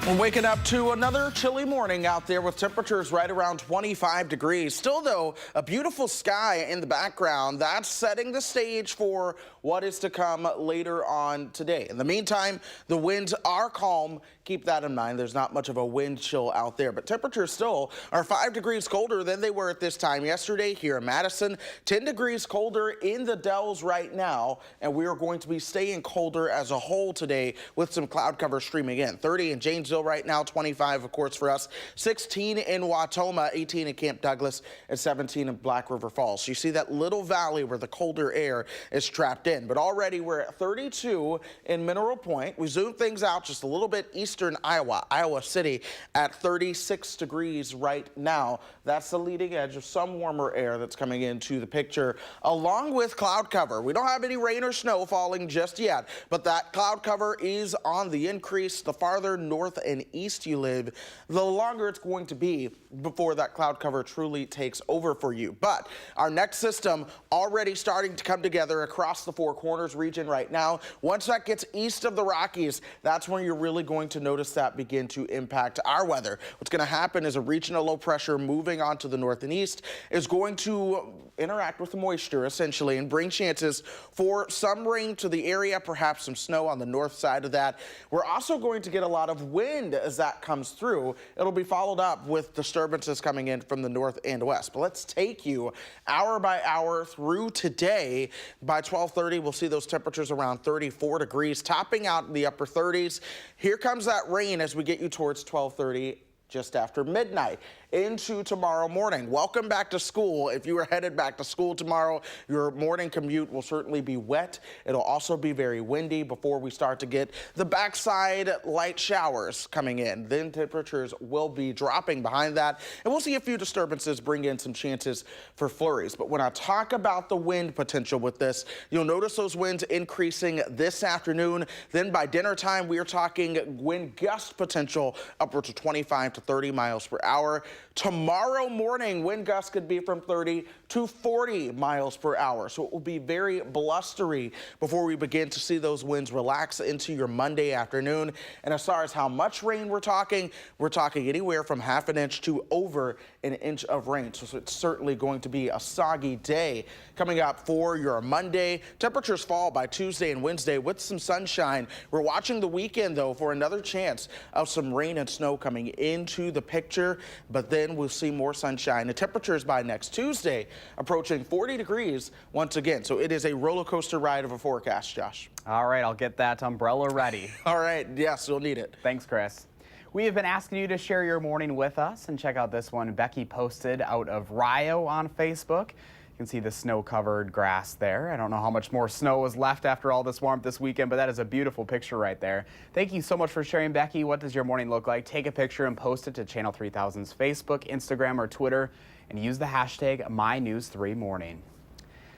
S3: We're waking up to another chilly morning out there with temperatures right around 25 degrees. Still, though, a beautiful sky in the background. That's setting the stage for what is to come later on today. In the meantime, the winds are calm. Keep that in mind. There's not much of a wind chill out there, but temperatures still are 5 degrees colder than they were at this time yesterday here in Madison. 10 degrees colder in the Dells right now, and we are going to be staying colder as a whole today with some cloud cover streaming in. 30 in Janesville, Gainesville right now, 25, of course, for us, 16 in Wautoma, 18 in Camp Douglas, and 17 in Black River Falls. So you see that little valley where the colder air is trapped in. But already we're at 32 in Mineral Point. We zoom things out just a little bit eastern Iowa City at 36 degrees right now. That's the leading edge of some warmer air that's coming into the picture, along with cloud cover. We don't have any rain or snow falling just yet, but that cloud cover is on the increase. The farther north and east you live, the longer it's going to be before that cloud cover truly takes over for you. But our next system already starting to come together across the Four Corners region right now. Once that gets east of the Rockies, that's when you're really going to notice that begin to impact our weather. What's going to happen is a regional low pressure moving on to the north and east is going to interact with the moisture essentially and bring chances for some rain to the area, perhaps some snow on the north side of that. We're also going to get a lot of wind as that comes through. It'll be followed up with disturbances coming in from the north and west. But let's take you hour by hour through today. By 12:30, we'll see those temperatures around 34 degrees, topping out in the upper 30s. Here comes that rain as we get you towards 12:30. Just after midnight into tomorrow morning. Welcome back to school. If you are headed back to school tomorrow, your morning commute will certainly be wet. It'll also be very windy before we start to get the backside light showers coming in. Then temperatures will be dropping behind that, and we'll see a few disturbances bring in some chances for flurries. But when I talk about the wind potential with this, you'll notice those winds increasing this afternoon. Then by dinner time, we are talking wind gust potential upwards of 25 to 30 miles per hour. Tomorrow morning, wind gusts could be from 30 to 40 miles per hour. So it will be very blustery before we begin to see those winds relax into your Monday afternoon. And as far as how much rain we're talking anywhere from half an inch to over an inch of rain. So it's certainly going to be a soggy day coming up for your Monday. Temperatures fall by Tuesday and Wednesday with some sunshine. We're watching the weekend, though, for another chance of some rain and snow coming into the picture. But then we'll see more sunshine. The temperatures by next Tuesday approaching 40 degrees once again. So it is a roller coaster ride of a forecast, Josh.
S1: All right, I'll get that umbrella ready.
S3: All right, yes, you'll need it.
S1: Thanks, Chris. We have been asking you to share your morning with us, and check out this one Becky posted out of Rio on Facebook. You can see the snow-covered grass there. I don't know how much more snow was left after all this warmth this weekend, but that is a beautiful picture right there. Thank you so much for sharing, Becky. What does your morning look like? Take a picture and post it to Channel 3000's Facebook, Instagram, or Twitter, and use the hashtag MyNews3Morning.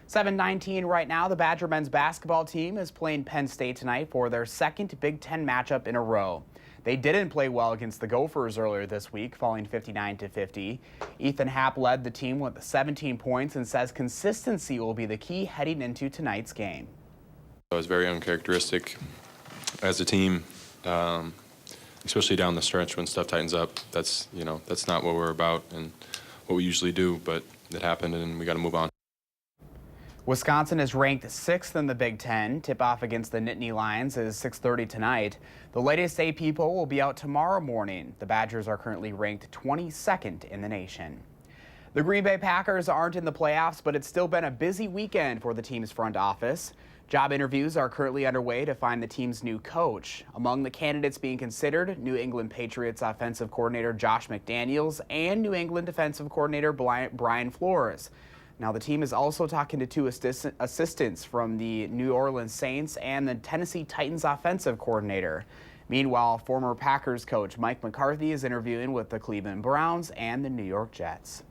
S1: 7:19 right now. The Badger men's basketball team is playing Penn State tonight for their second Big Ten matchup in a row. They didn't play well against the Gophers earlier this week, falling 59-50. Ethan Happ led the team with 17 points and says consistency will be the key heading into tonight's game.
S18: It was very uncharacteristic as a team, especially down the stretch when stuff tightens up. That's not what we're about and what we usually do, but it happened and we got to move on.
S1: Wisconsin is ranked 6th in the Big Ten. Tip-off against the Nittany Lions is 6:30 tonight. The latest AP poll will be out tomorrow morning. The Badgers are currently ranked 22nd in the nation. The Green Bay Packers aren't in the playoffs, but it's still been a busy weekend for the team's front office. Job interviews are currently underway to find the team's new coach. Among the candidates being considered, New England Patriots offensive coordinator Josh McDaniels and New England defensive coordinator Brian Flores. Now, the team is also talking to two assistants from the New Orleans Saints and the Tennessee Titans offensive coordinator. Meanwhile, former Packers coach Mike McCarthy is interviewing with the Cleveland Browns and the New York Jets.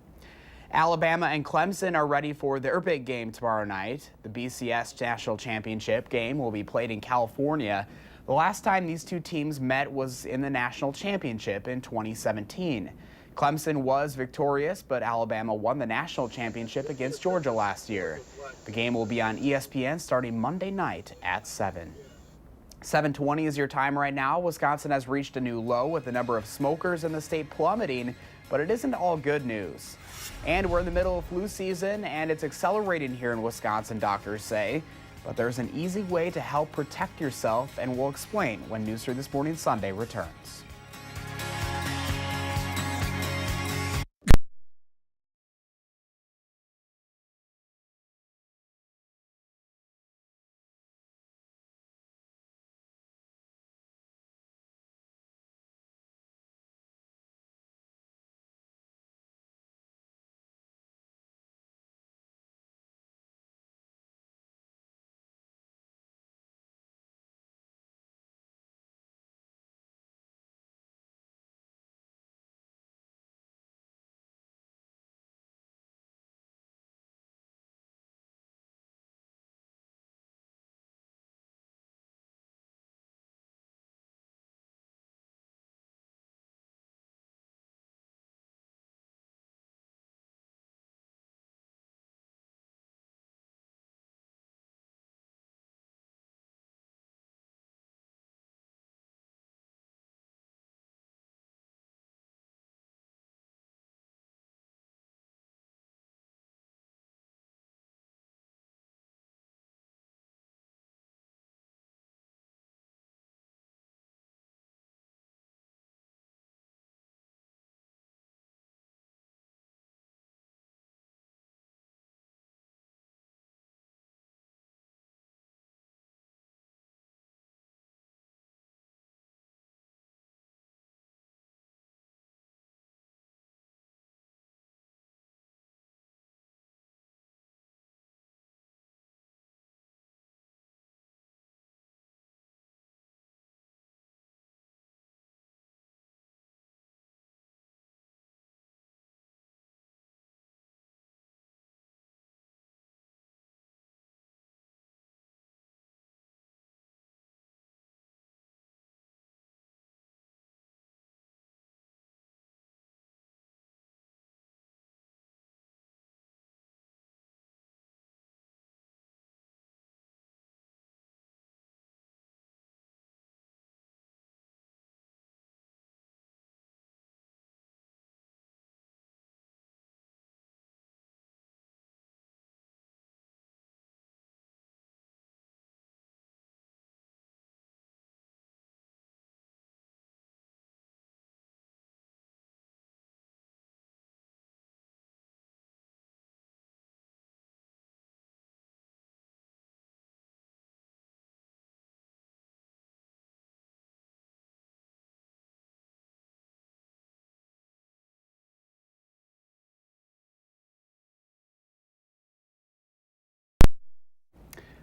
S1: Alabama and Clemson are ready for their big game tomorrow night. The BCS National Championship game will be played in California. The last time these two teams met was in the National Championship in 2017. Clemson was victorious, but Alabama won the national championship against Georgia last year. The game will be on ESPN starting Monday night at 7. 7:20 is your time right now. Wisconsin has reached a new low with the number of smokers in the state plummeting, but it isn't all good news. And we're in the middle of flu season, and it's accelerating here in Wisconsin, doctors say. But there's an easy way to help protect yourself, and we'll explain when News 3 This Morning Sunday returns.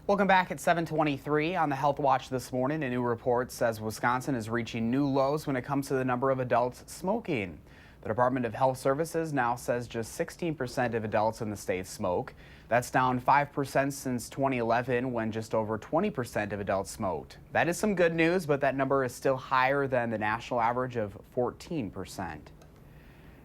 S1: Welcome back at 7:23 on the Health Watch this morning. A new report says Wisconsin is reaching new lows when it comes to the number of adults smoking. The Department of Health Services now says just 16% of adults in the state smoke. That's down 5% since 2011 when just over 20% of adults smoked. That is some good news, but that number is still higher than the national average of 14%.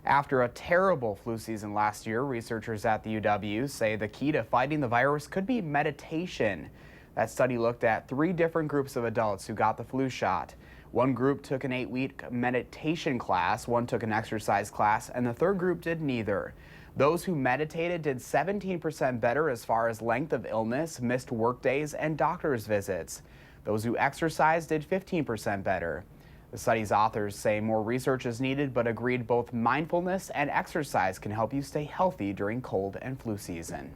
S1: After a terrible flu season last year, researchers at the UW say the key to fighting the virus could be meditation. That study looked at 3 different groups of adults who got the flu shot. One group took an 8-week meditation class, one took an exercise class, and the third group did neither. Those who meditated did 17% better as far as length of illness, missed work days, and doctor's visits. Those who exercised did 15% better. The study's authors say more research is needed, but agreed both mindfulness and exercise can help you stay healthy during cold and flu season.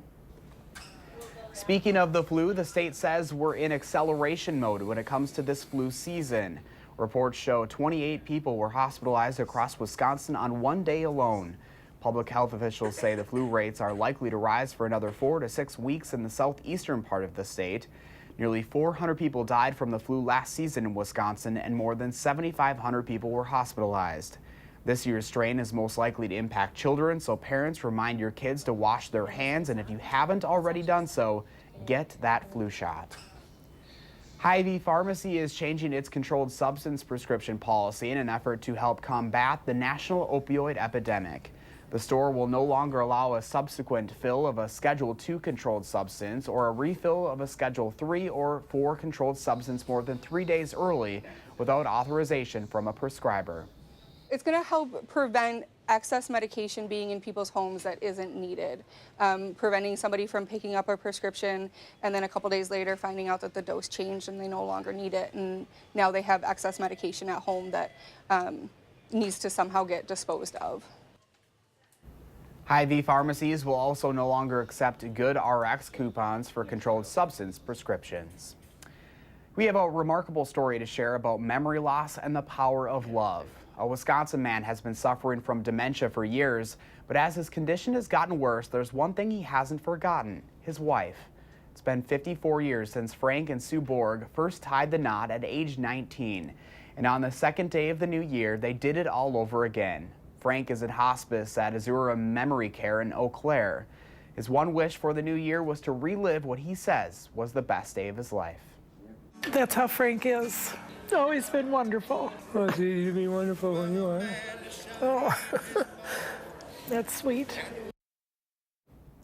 S1: Speaking of the flu, the state says we're in acceleration mode when it comes to this flu season. Reports show 28 people were hospitalized across Wisconsin on one day alone. Public health officials say the flu rates are likely to rise for another 4 to 6 weeks in the southeastern part of the state. Nearly 400 people died from the flu last season in Wisconsin, and more than 7,500 people were hospitalized. This year's strain is most likely to impact children, so parents remind your kids to wash their hands, and if you haven't already done so, get that flu shot. Hy-Vee Pharmacy is changing its controlled substance prescription policy in an effort to help combat the national opioid epidemic. The store will no longer allow a subsequent fill of a Schedule II controlled substance or a refill of a Schedule III or IV controlled substance more than 3 days early without authorization from a prescriber.
S20: It's going to help prevent excess medication being in people's homes that isn't needed, preventing somebody from picking up a prescription and then a couple days later finding out that the dose changed and they no longer need it, and now they have excess medication at home that needs to somehow get disposed of.
S1: Hy-Vee pharmacies will also no longer accept good RX coupons for controlled substance prescriptions. We have a remarkable story to share about memory loss and the power of love. A Wisconsin man has been suffering from dementia for years, but as his condition has gotten worse, there's one thing he hasn't forgotten: his wife. It's been 54 years since Frank and Sue Borg first tied the knot at age 19. And on the second day of the new year, they did it all over again. Frank is in hospice at Azura Memory Care in Eau Claire. His one wish for the new year was to relive what he says was the best day of his life.
S21: That's how Frank is. It's always been wonderful.
S22: Well, it's easy to be wonderful when you are.
S21: Oh, that's sweet.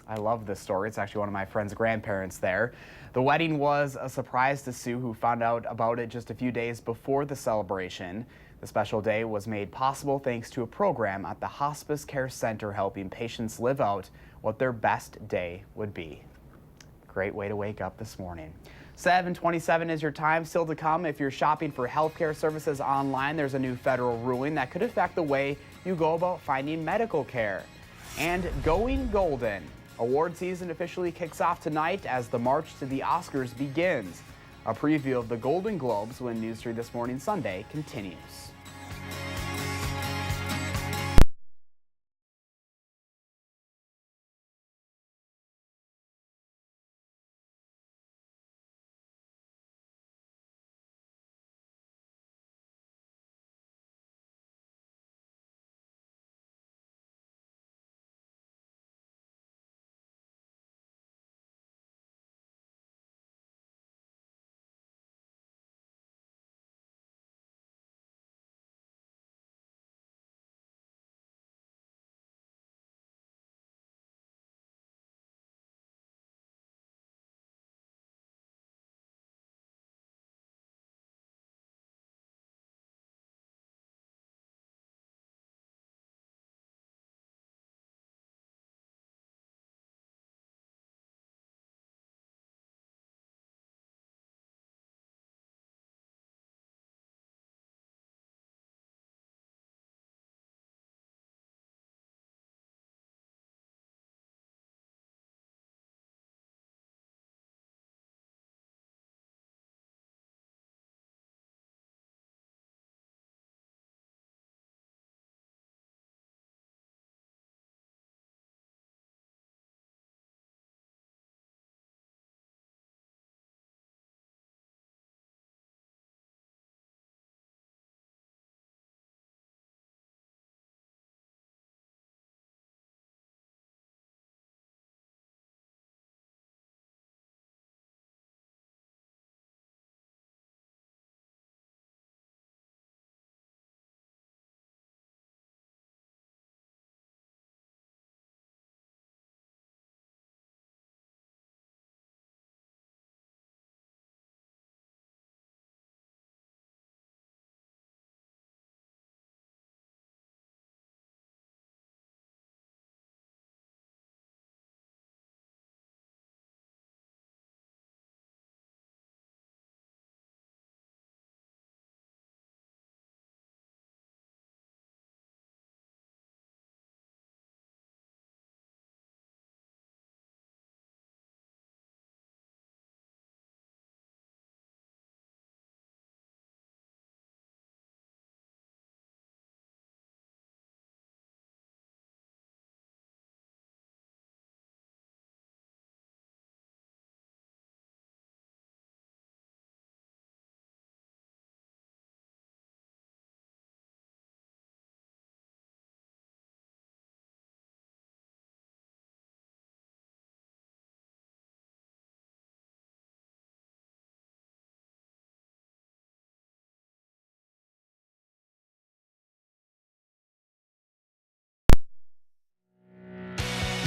S1: I love this story. It's actually one of my friend's grandparents there. The wedding was a surprise to Sue, who found out about it just a few days before the celebration. The special day was made possible thanks to a program at the Hospice Care Center helping patients live out what their best day would be. Great way to wake up this morning. 7:27 is your time. Still to come, if you're shopping for healthcare services online, there's a new federal ruling that could affect the way you go about finding medical care. And going golden. Award season officially kicks off tonight as the march to the Oscars begins. A preview of the Golden Globes when News 3 This Morning Sunday continues.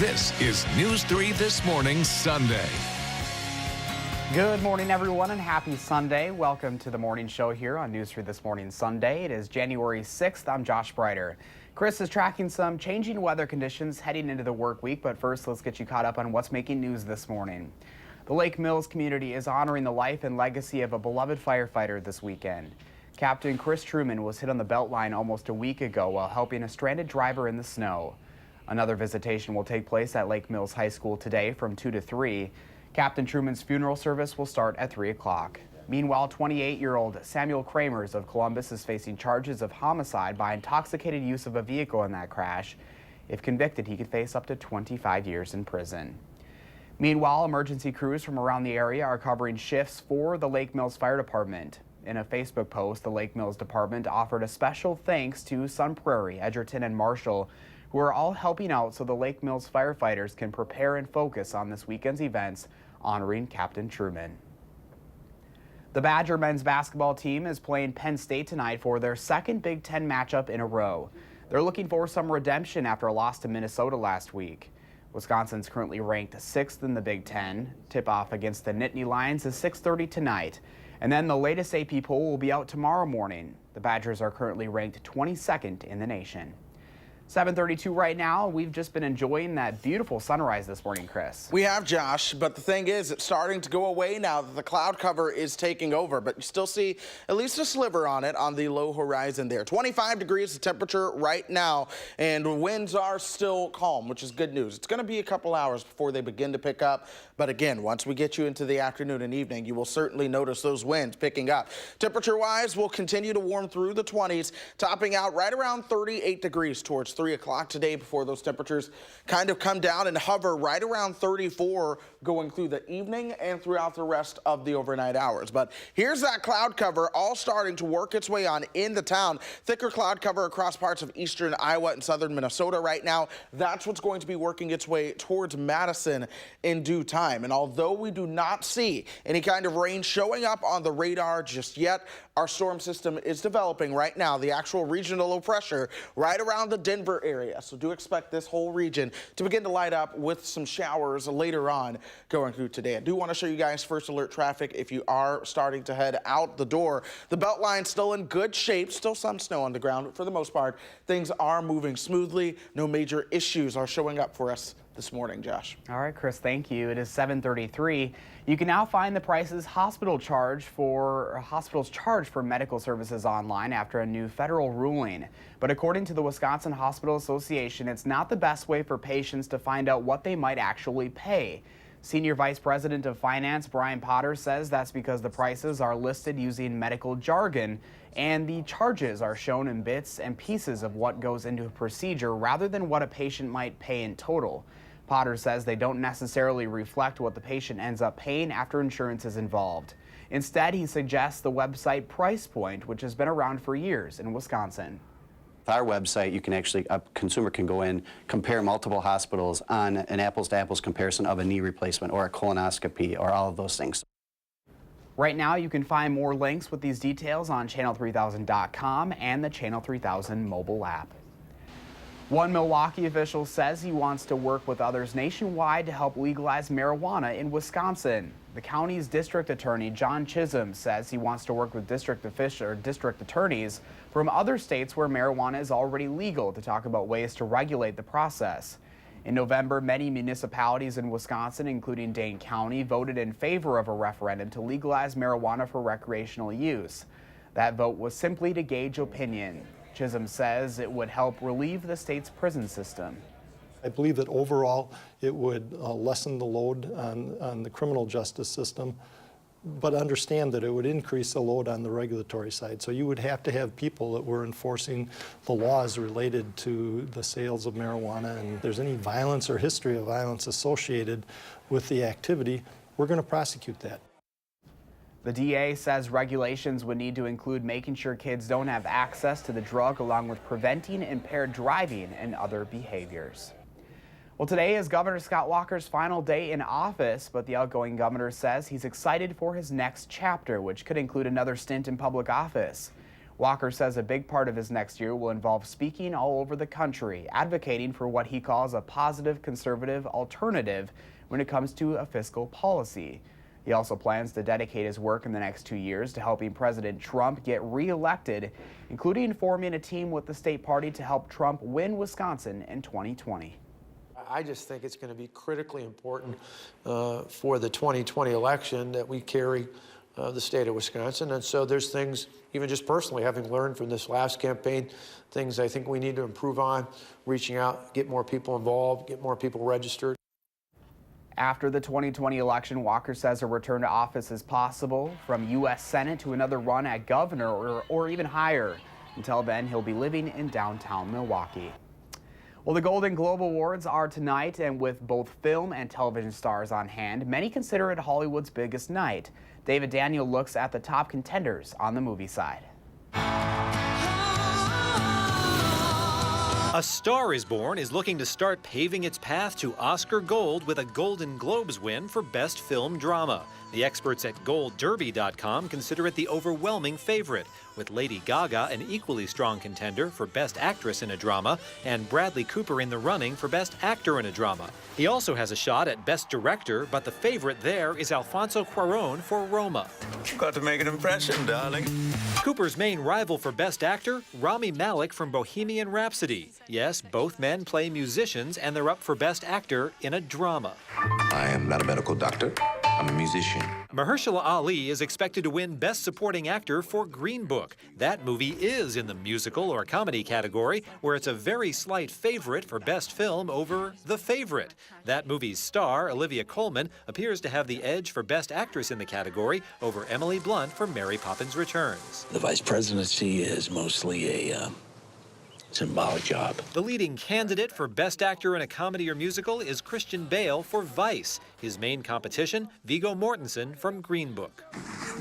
S2: This is News 3 This Morning Sunday.
S1: Good morning, everyone, and happy Sunday. Welcome to the morning show here on News 3 This Morning Sunday. It is January 6th. I'm Josh Breiter. Chris is tracking some changing weather conditions heading into the work week, but first let's get you caught up on what's making news this morning. The Lake Mills community is honoring the life and legacy of a beloved firefighter this weekend. Captain Chris Truman was hit on the Beltline almost a week ago while helping a stranded driver in the snow. Another visitation will take place at Lake Mills High School today from 2 to 3. Captain Truman's funeral service will start at 3 o'clock. Meanwhile, 28-year-old Samuel Kramers of Columbus is facing charges of homicide by intoxicated use of a vehicle in that crash. If convicted, he could face up to 25 years in prison. Meanwhile, emergency crews from around the area are covering shifts for the Lake Mills Fire Department. In a Facebook post, the Lake Mills Department offered a special thanks to Sun Prairie, Edgerton, and Marshall, who are all helping out so the Lake Mills firefighters can prepare and focus on this weekend's events honoring Captain Truman. The Badger men's basketball team is playing Penn State tonight for their second Big Ten matchup in a row. They're looking for some redemption after a loss to Minnesota last week. Wisconsin's currently ranked 6th in the Big Ten. Tip-off against the Nittany Lions is 6:30 tonight. And then the latest AP poll will be out tomorrow morning. The Badgers are currently ranked 22nd in the nation. 7:32 right now. We've just been enjoying that beautiful sunrise this morning, Chris.
S3: We have, Josh, but the thing is, it's starting to go away now that the cloud cover is taking over, but you still see at least a sliver on it on the low horizon there. 25 degrees the temperature right now, and winds are still calm, which is good news. It's going to be a couple hours before they begin to pick up, but again, once we get you into the afternoon and evening, you will certainly notice those winds picking up. Temperature-wise, we'll continue to warm through the 20s, topping out right around 38 degrees towards 3 o'clock today before those temperatures kind of come down and hover right around 34 going through the evening and throughout the rest of the overnight hours. But here's that cloud cover all starting to work its way on into town. Thicker cloud cover across parts of eastern Iowa and southern Minnesota right now. That's what's going to be working its way towards Madison in due time. And although we do not see any kind of rain showing up on the radar just yet, our storm system is developing right now, the actual regional low pressure right around the Denver area. So do expect this whole region to begin to light up with some showers later on going through today. I do want to show you guys first alert traffic if you are starting to head out the door. The Beltline still in good shape, still some snow on the ground, but for the most part, things are moving smoothly. No major issues are showing up for us this morning, Josh.
S1: All right, Chris, thank you. It is 7:33. You can now find the prices hospitals charge for medical services online after a new federal ruling. But according to the Wisconsin Hospital Association, it's not the best way for patients to find out what they might actually pay. Senior Vice President of Finance Brian Potter says that's because the prices are listed using medical jargon and the charges are shown in bits and pieces of what goes into a procedure rather than what a patient might pay in total. Potter says they don't necessarily reflect what the patient ends up paying after insurance is involved. Instead, he suggests the website Price Point, which has been around for years in Wisconsin.
S4: Our website, you can actually, a consumer can go in, compare multiple hospitals on an apples-to-apples comparison of a knee replacement or a colonoscopy or all of those things.
S1: Right now, you can find more links with these details on channel3000.com and the Channel 3000 mobile app. One Milwaukee official says he wants to work with others nationwide to help legalize marijuana in Wisconsin. The county's district attorney, John Chisholm, says he wants to work with district attorneys from other states where marijuana is already legal to talk about ways to regulate the process. In November, many municipalities in Wisconsin, including Dane County, voted in favor of a referendum to legalize marijuana for recreational use. That vote was simply to gauge opinion. Chisholm says it would help relieve the state's prison system.
S5: I believe that overall it would lessen the load on the criminal justice system, but understand that it would increase the load on the regulatory side. So you would have to have people that were enforcing the laws related to the sales of marijuana, and if there's any violence or history of violence associated with the activity, we're going to prosecute that.
S1: The DA says regulations would need to include making sure kids don't have access to the drug, along with preventing impaired driving and other behaviors. Well, today is Governor Scott Walker's final day in office, but the outgoing governor says he's excited for his next chapter, which could include another stint in public office. Walker says a big part of his next year will involve speaking all over the country, advocating for what he calls a positive conservative alternative when it comes to a fiscal policy. He also plans to dedicate his work in the next 2 years to helping President Trump get re-elected, including forming a team with the state party to help Trump win Wisconsin in 2020.
S6: I just think it's going to be critically important for the 2020 election that we carry the state of Wisconsin. And so there's things, even just personally, having learned from this last campaign, things I think we need to improve on, reaching out, get more people involved, get more people registered.
S1: After the 2020 election, Walker says a return to office is possible, from U.S. Senate to another run at governor or even higher. Until then, he'll be living in downtown Milwaukee. Well, the Golden Globe Awards are tonight, and with both film and television stars on hand, many consider it Hollywood's biggest night. David Daniel looks at the top contenders on the movie side.
S8: A Star is Born is looking to start paving its path to Oscar Gold with a Golden Globes win for Best Film Drama. The experts at GoldDerby.com consider it the overwhelming favorite, with Lady Gaga an equally strong contender for Best Actress in a Drama and Bradley Cooper in the running for Best Actor in a Drama. He also has a shot at Best Director, but the favorite there is Alfonso Cuarón for Roma.
S23: You've got to make an impression, darling.
S8: Cooper's main rival for Best Actor, Rami Malek from Bohemian Rhapsody. Yes, both men play musicians, and they're up for Best Actor in a Drama.
S23: I am not a medical doctor. I'm a musician.
S8: Mahershala Ali is expected to win Best Supporting Actor for Green Book. That movie is in the musical or comedy category, where it's a very slight favorite for Best Film over The Favorite. That movie's star, Olivia Colman, appears to have the edge for Best Actress in the category over Emily Blunt for Mary Poppins Returns.
S24: The vice presidency is mostly a symbolic job.
S8: The leading candidate for Best Actor in a Comedy or Musical is Christian Bale for Vice. His main competition, Viggo Mortensen from Green Book.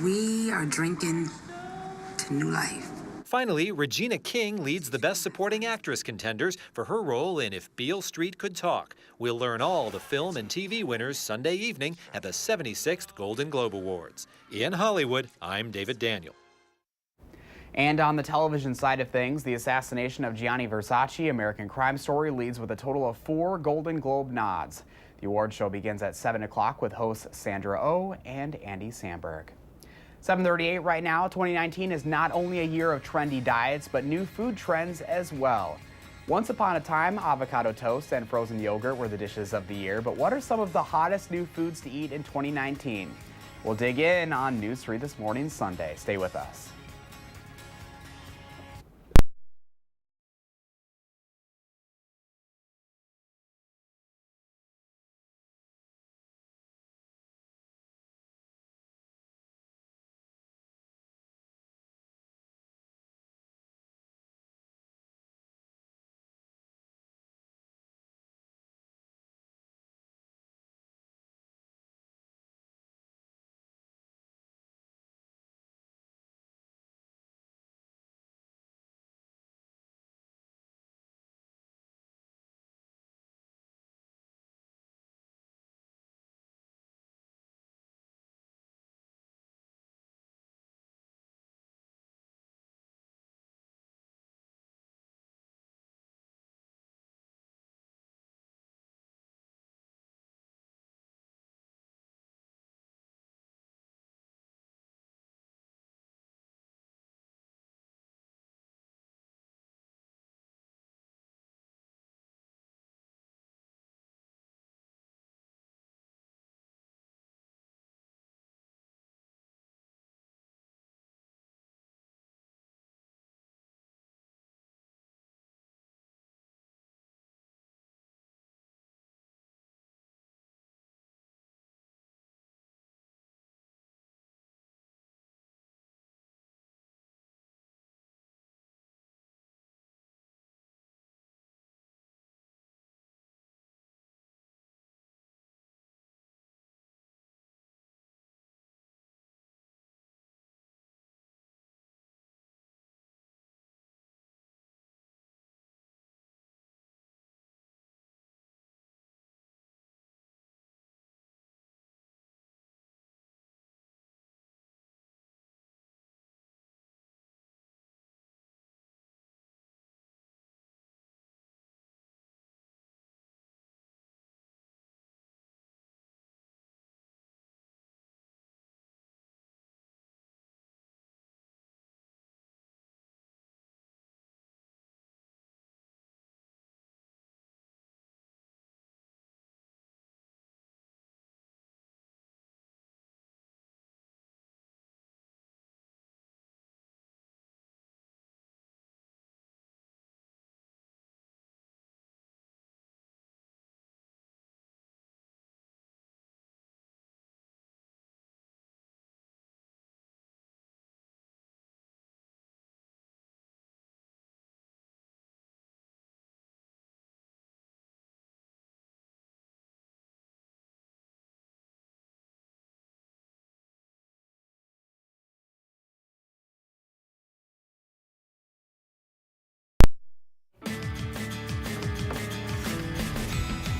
S25: We are drinking to new life.
S8: Finally, Regina King leads the Best Supporting Actress contenders for her role in If Beale Street Could Talk. We'll learn all the film and TV winners Sunday evening at the 76th Golden Globe Awards. In Hollywood, I'm David Daniel.
S1: And on the television side of things, the assassination of Gianni Versace, American Crime Story, leads with a total of 4 Golden Globe nods. The award show begins at 7 o'clock with hosts Sandra Oh and Andy Samberg. 7:38 right now. 2019 is not only a year of trendy diets, but new food trends as well. Once upon a time, avocado toast and frozen yogurt were the dishes of the year, but what are some of the hottest new foods to eat in 2019? We'll dig in on News 3 This Morning Sunday. Stay with us.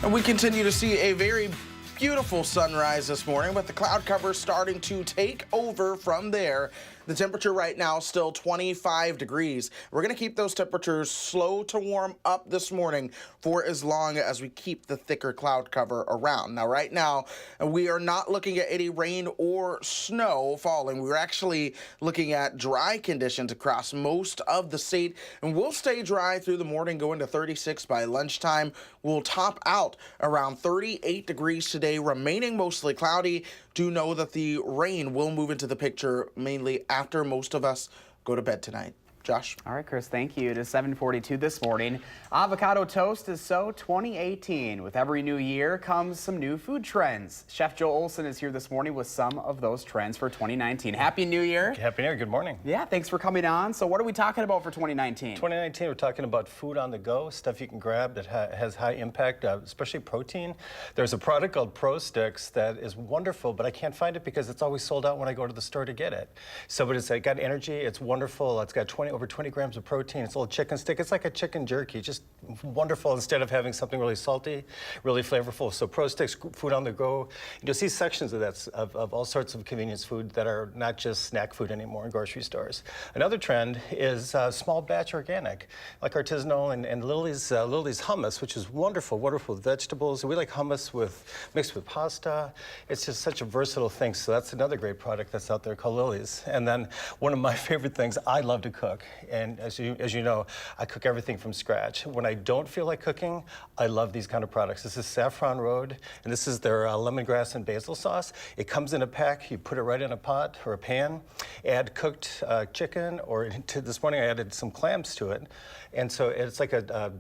S3: And we continue to see a very beautiful sunrise this morning, but the cloud cover starting to take over from there. The temperature right now is still 25 degrees. We're going to keep those temperatures slow to warm up this morning for as long as we keep the thicker cloud cover around. Now, right now, we are not looking at any rain or snow falling. We're actually looking at dry conditions across most of the state, and we'll stay dry through the morning, going to 36 by lunchtime. We'll top out around 38 degrees today, remaining mostly cloudy. Do know that the rain will move into the picture mainly after most of us go to bed tonight. Josh?
S1: All right, Chris, thank you. It is 7:42 this morning. Avocado toast is so 2018. With every new year comes some new food trends. Chef Joe Olson is here this morning with some of those trends for 2019. Happy New Year.
S7: Happy New Year. Good morning.
S1: Yeah, thanks for coming on. So what are we talking about for 2019?
S7: 2019, we're talking about food on the go, stuff you can grab that has high impact, especially protein. There's a product called Pro Sticks that is wonderful, but I can't find it because it's always sold out when I go to the store to get it. So, but it's got energy, it's wonderful, it's got over 20 grams of protein, it's a little chicken stick, it's like a chicken jerky, just wonderful instead of having something really salty, really flavorful. So Pro Sticks, food on the go. You'll see sections of that, of all sorts of convenience food that are not just snack food anymore in grocery stores. Another trend is small batch organic, like artisanal and Lily's hummus, which is wonderful, wonderful vegetables. We like hummus mixed with pasta. It's just such a versatile thing. So that's another great product that's out there called Lily's. And then one of my favorite things, I love to cook. And as you know, I cook everything from scratch. When I don't feel like cooking, I love these kind of products. This is Saffron Road, and this is their lemongrass and basil sauce. It comes in a pack. You put it right in a pot or a pan. Add cooked chicken, or this morning I added some clams to it. And so it's like a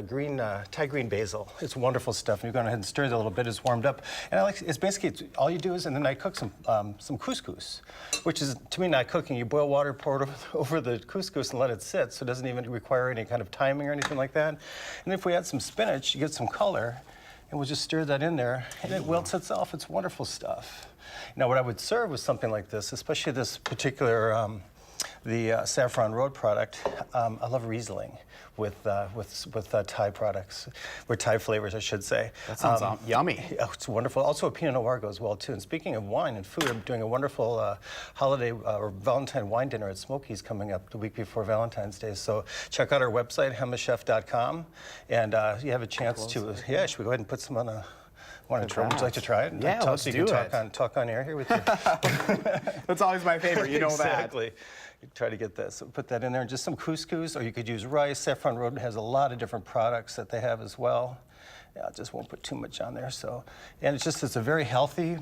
S7: green, Thai green basil. It's wonderful stuff. And you go ahead and stir it a little bit. It's warmed up. And it's basically, all you do is, and then I cook some couscous, which is, to me, not cooking. You boil water, pour it over the couscous and let it sit, so it doesn't even require any kind of timing or anything like that. And if we add some spinach, you get some color, and we'll just stir that in there, and it wilts itself. It's wonderful stuff. Now, what I would serve with something like this, especially this particular the Saffron Road product, I love Riesling with Thai products, or Thai flavors, I should say.
S1: That sounds yummy.
S7: Oh, it's wonderful. Also, a Pinot Noir goes well, too. And speaking of wine and food, I'm doing a wonderful holiday or Valentine wine dinner at Smokey's coming up the week before Valentine's Day. So check out our website, hemmachef.com, and you have a chance to, should we go ahead and put some on a... Would you like to try it?
S1: Yeah, let's do it.
S7: Talk on air here with you.
S1: That's always my favorite, you know that.
S7: Exactly. You try to get this. So put that in there, just some couscous, or you could use rice. Saffron Road has a lot of different products that they have as well. Yeah, I just won't put too much on there. So, and it's a very healthy,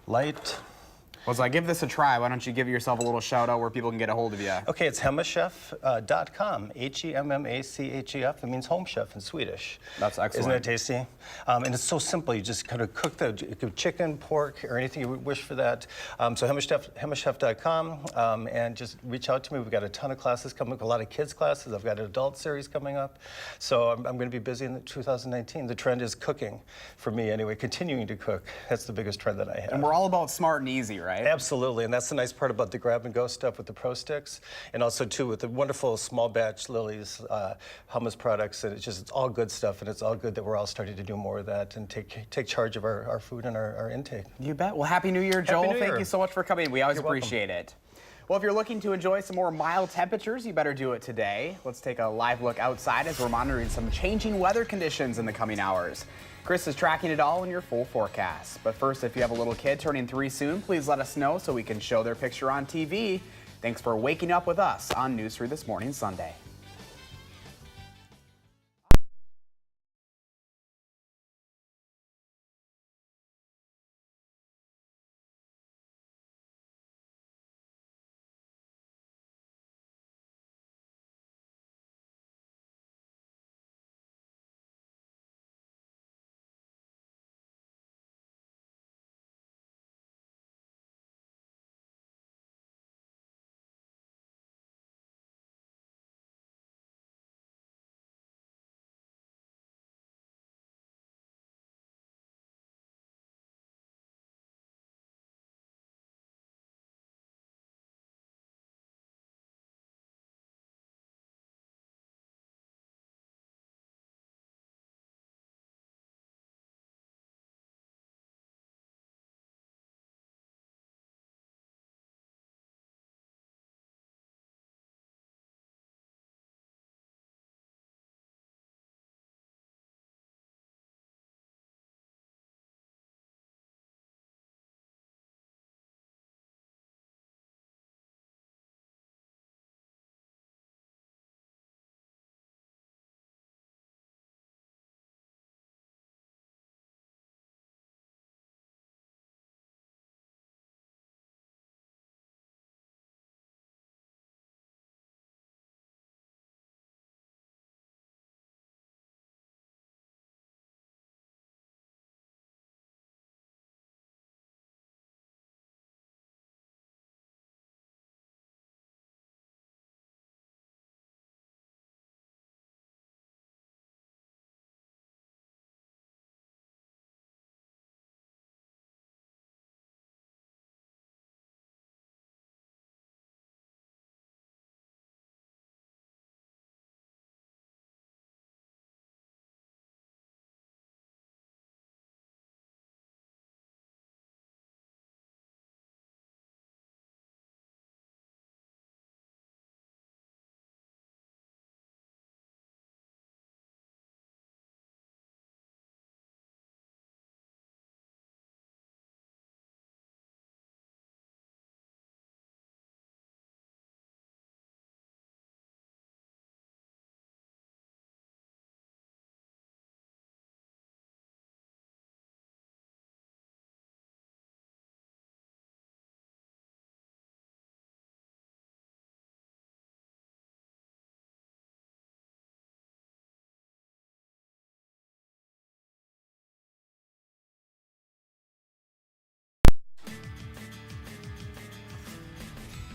S7: light.
S1: Well, so I give this a try. Why don't you give yourself a little shout out where people can get a hold of you?
S7: Okay, it's hemmachef.com. Hemmachef. It means home chef in Swedish.
S1: That's excellent.
S7: Isn't it tasty? And it's so simple. You just kind of cook the chicken, pork, or anything you wish for that. So hemmachef.com, and just reach out to me. We've got a ton of classes coming up, a lot of kids classes. I've got an adult series coming up. So I'm going to be busy in 2019. The trend is cooking, for me anyway, continuing to cook. That's the biggest trend that I have.
S1: And we're all about smart and easy, right?
S7: Absolutely, and that's the nice part about the grab-and-go stuff with the Pro Sticks, and also, too, with the wonderful small batch Lily's hummus products. And it's all good stuff, and it's all good that we're all starting to do more of that and take charge of our food and our intake.
S1: You bet. Well, Happy New Year, Joel. Thank you so much for coming. We always appreciate it. Well, if you're looking to enjoy some more mild temperatures, you better do it today. Let's take a live look outside as we're monitoring some changing weather conditions in the coming hours. Chris is tracking it all in your full forecast. But first, if you have a little kid turning 3 soon, please let us know so we can show their picture on TV. Thanks for waking up with us on News 3 This Morning Sunday.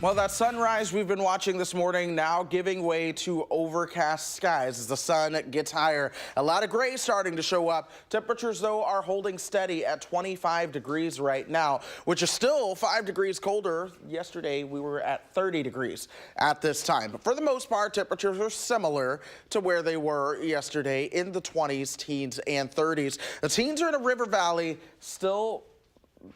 S3: Well, that sunrise we've been watching this morning now giving way to overcast skies as the sun gets higher. A lot of gray starting to show up. Temperatures, though, are holding steady at 25 degrees right now, which is still 5 degrees colder. Yesterday, we were at 30 degrees at this time. But for the most part, temperatures are similar to where they were yesterday in the 20s, teens, and 30s. The teens are in a river valley, still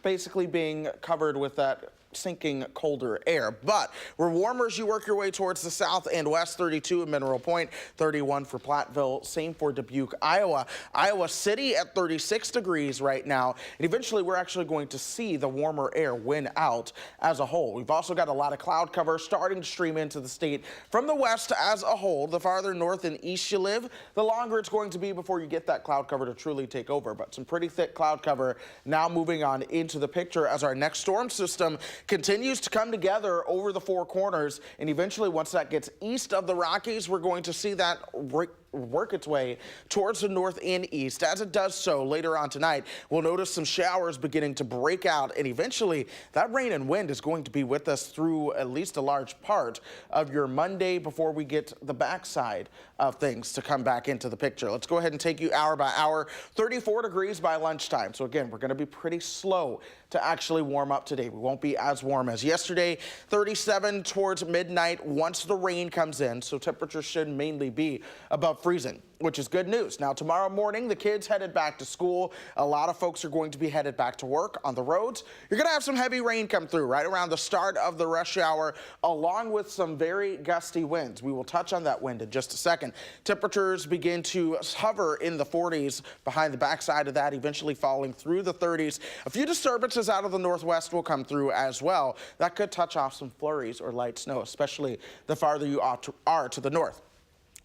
S3: basically being covered with that sinking colder air, but we're warmer as you work your way towards the south and west. 32 in Mineral Point, 31 for Platteville, same for Dubuque, Iowa. Iowa City at 36 degrees right now, and eventually we're actually going to see the warmer air win out as a whole. We've also got a lot of cloud cover starting to stream into the state from the west as a whole. The farther north and east you live, the longer it's going to be before you get that cloud cover to truly take over, but some pretty thick cloud cover now moving on into the picture as our next storm system continues to come together over the Four Corners, and eventually once that gets east of the Rockies, we're going to see that work its way towards the north and east. As it does so later on tonight, we'll notice some showers beginning to break out, and eventually that rain and wind is going to be with us through at least a large part of your Monday before we get the backside of things to come back into the picture. Let's go ahead and take you hour by hour. 34 degrees by lunchtime. So again, we're going to be pretty slow to actually warm up today. We won't be as warm as yesterday. 37 towards midnight once the rain comes in. So temperatures should mainly be above freezing, which is good news. Now, tomorrow morning, the kids headed back to school. A lot of folks are going to be headed back to work on the roads. You're going to have some heavy rain come through right around the start of the rush hour, along with some very gusty winds. We will touch on that wind in just a second. Temperatures begin to hover in the 40s behind the backside of that, eventually falling through the 30s. A few disturbances out of the northwest will come through as well. That could touch off some flurries or light snow, especially the farther you are to the north.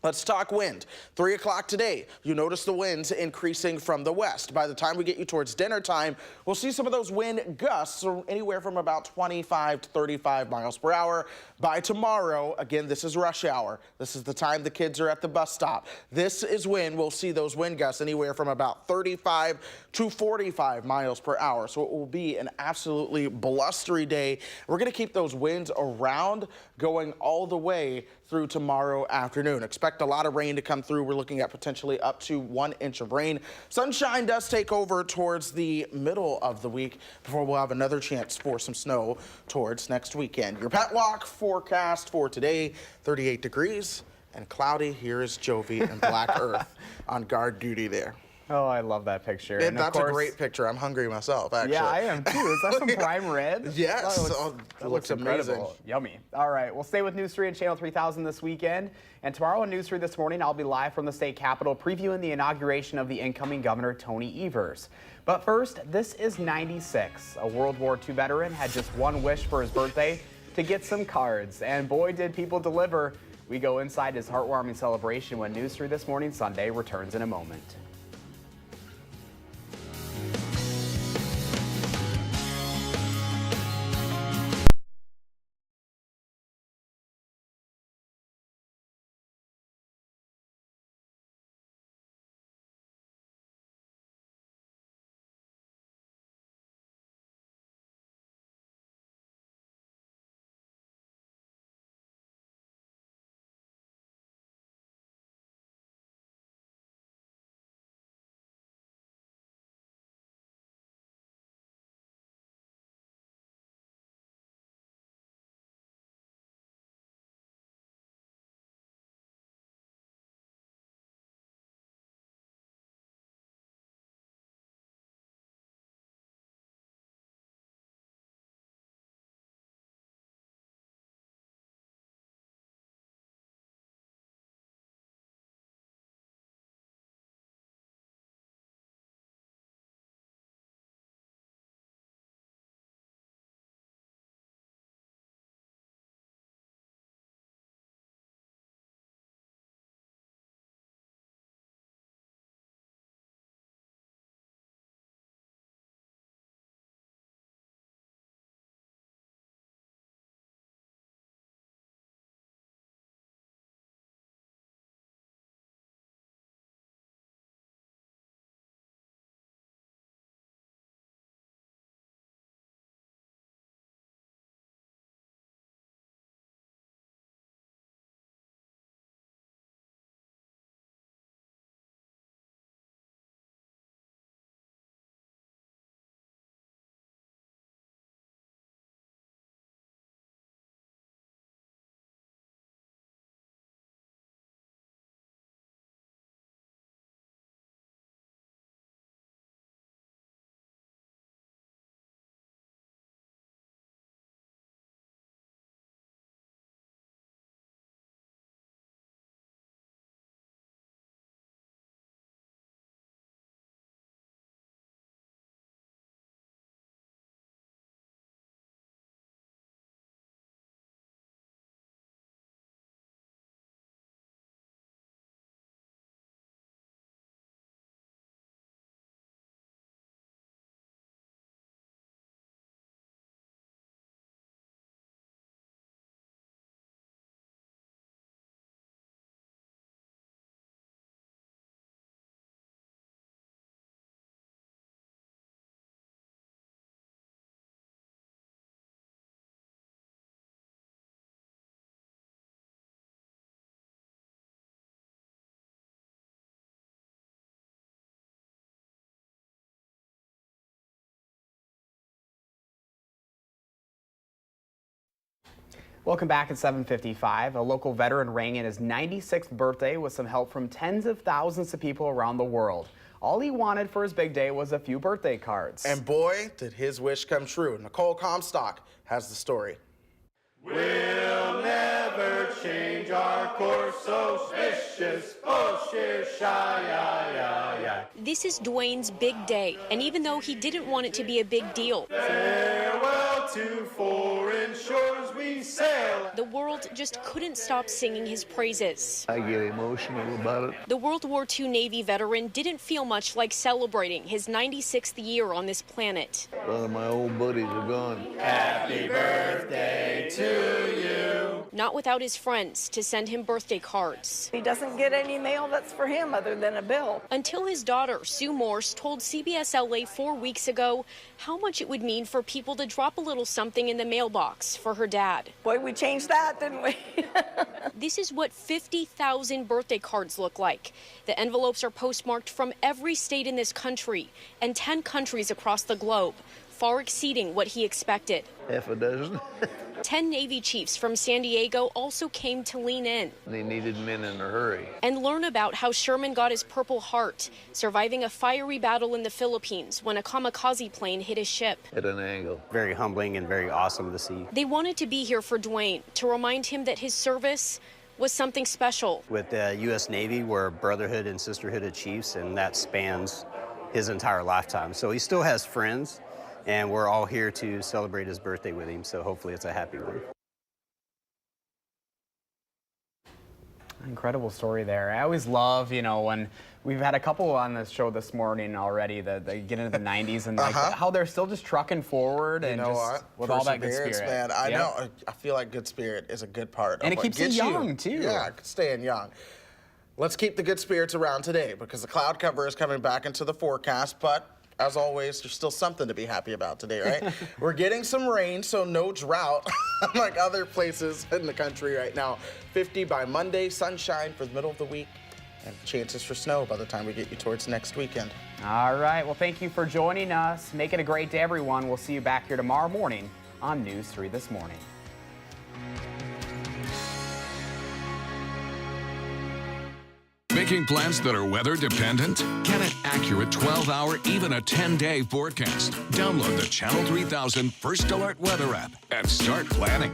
S3: Let's talk wind. 3 o'clock today, you notice the winds increasing from the west. By the time we get you towards dinner time, we'll see some of those wind gusts anywhere from about 25 to 35 miles per hour. By tomorrow, again, this is rush hour. This is the time the kids are at the bus stop. This is when we'll see those wind gusts anywhere from about 35 to 45 miles per hour. So it will be an absolutely blustery day. We're going to keep those winds around going all the way through tomorrow afternoon. Expect a lot of rain to come through. We're looking at potentially up to 1 inch of rain. Sunshine does take over towards the middle of the week before we'll have another chance for some snow towards next weekend. Your pet walk forecast for today, 38 degrees and cloudy. Here is Jovi and Black Earth on guard duty there.
S1: Oh, I love that picture.
S3: And that's a great picture. I'm hungry myself, actually.
S1: Yeah, I am too. Is that some prime rib?
S3: Yes.
S1: That looks amazing.
S3: Incredible.
S1: Yummy. All right, we'll stay with News 3 and Channel 3000 this weekend. And tomorrow on News 3 this morning, I'll be live from the state capitol previewing the inauguration of the incoming governor, Tony Evers. But first, this is 96. A World War II veteran had just one wish for his birthday, to get some cards. And boy, did people deliver. We go inside his heartwarming celebration when News 3 This Morning Sunday returns in a moment. Welcome back at 7:55. A local veteran rang in his 96th birthday with some help from tens of thousands of people around the world. All he wanted for his big day was a few birthday cards.
S3: And boy, did his wish come true. Nicole Comstock has the story.
S9: We'll never change our course, so vicious, bullshit, shy, yeah.
S10: This is Dwayne's big day, and even though he didn't want it to be a big deal,
S9: Farewell to foreign shores we sail.
S10: The world just couldn't stop singing his praises.
S11: I get emotional about it.
S10: The World War II Navy veteran didn't feel much like celebrating his 96th year on this planet.
S11: A lot of my old buddies are gone.
S9: Happy birthday to you.
S10: Not without his friends to send him birthday cards.
S21: He doesn't get any mail that's for him other than a bill.
S10: Until his daughter, Sue Morse, told CBS LA 4 weeks ago how much it would mean for people to drop a little something in the mailbox for her dad.
S21: Boy, we changed that, didn't we?
S10: This is what 50,000 birthday cards look like. The envelopes are postmarked from every state in this country and 10 countries across the globe, far exceeding what he expected.
S11: Half a dozen.
S10: 10 Navy chiefs from San Diego also came to lean in.
S11: They needed men in a hurry.
S10: And learn about how Sherman got his Purple Heart, surviving a fiery battle in the Philippines when a kamikaze plane hit his ship.
S11: At an angle.
S4: Very humbling and very awesome to see.
S10: They wanted to be here for Dwayne, to remind him that his service was something special.
S4: With the U.S. Navy, we're brotherhood and sisterhood of chiefs, and that spans his entire lifetime. So he still has friends, and we're all here to celebrate his birthday with him, so hopefully it's a happy one.
S1: Incredible story there. I always love, when we've had a couple on this show this morning already that they get into the 90s and like how they're still just trucking forward and just with all that good spirit.
S3: Man, I know. I feel like good spirit is a good part.
S1: And
S3: of
S1: it keeps you young, too.
S3: Yeah, staying young. Let's keep the good spirits around today because the cloud cover is coming back into the forecast, but as always, there's still something to be happy about today, right? We're getting some rain, so no drought like other places in the country right now. 50 by Monday, sunshine for the middle of the week, and chances for snow by the time we get you towards next weekend.
S1: All right, well, thank you for joining us. Make it a great day, everyone. We'll see you back here tomorrow morning on News 3 This Morning.
S2: Making plans that are weather dependent? Get an accurate 12-hour, even a 10-day forecast. Download the Channel 3000 First Alert Weather app and start planning.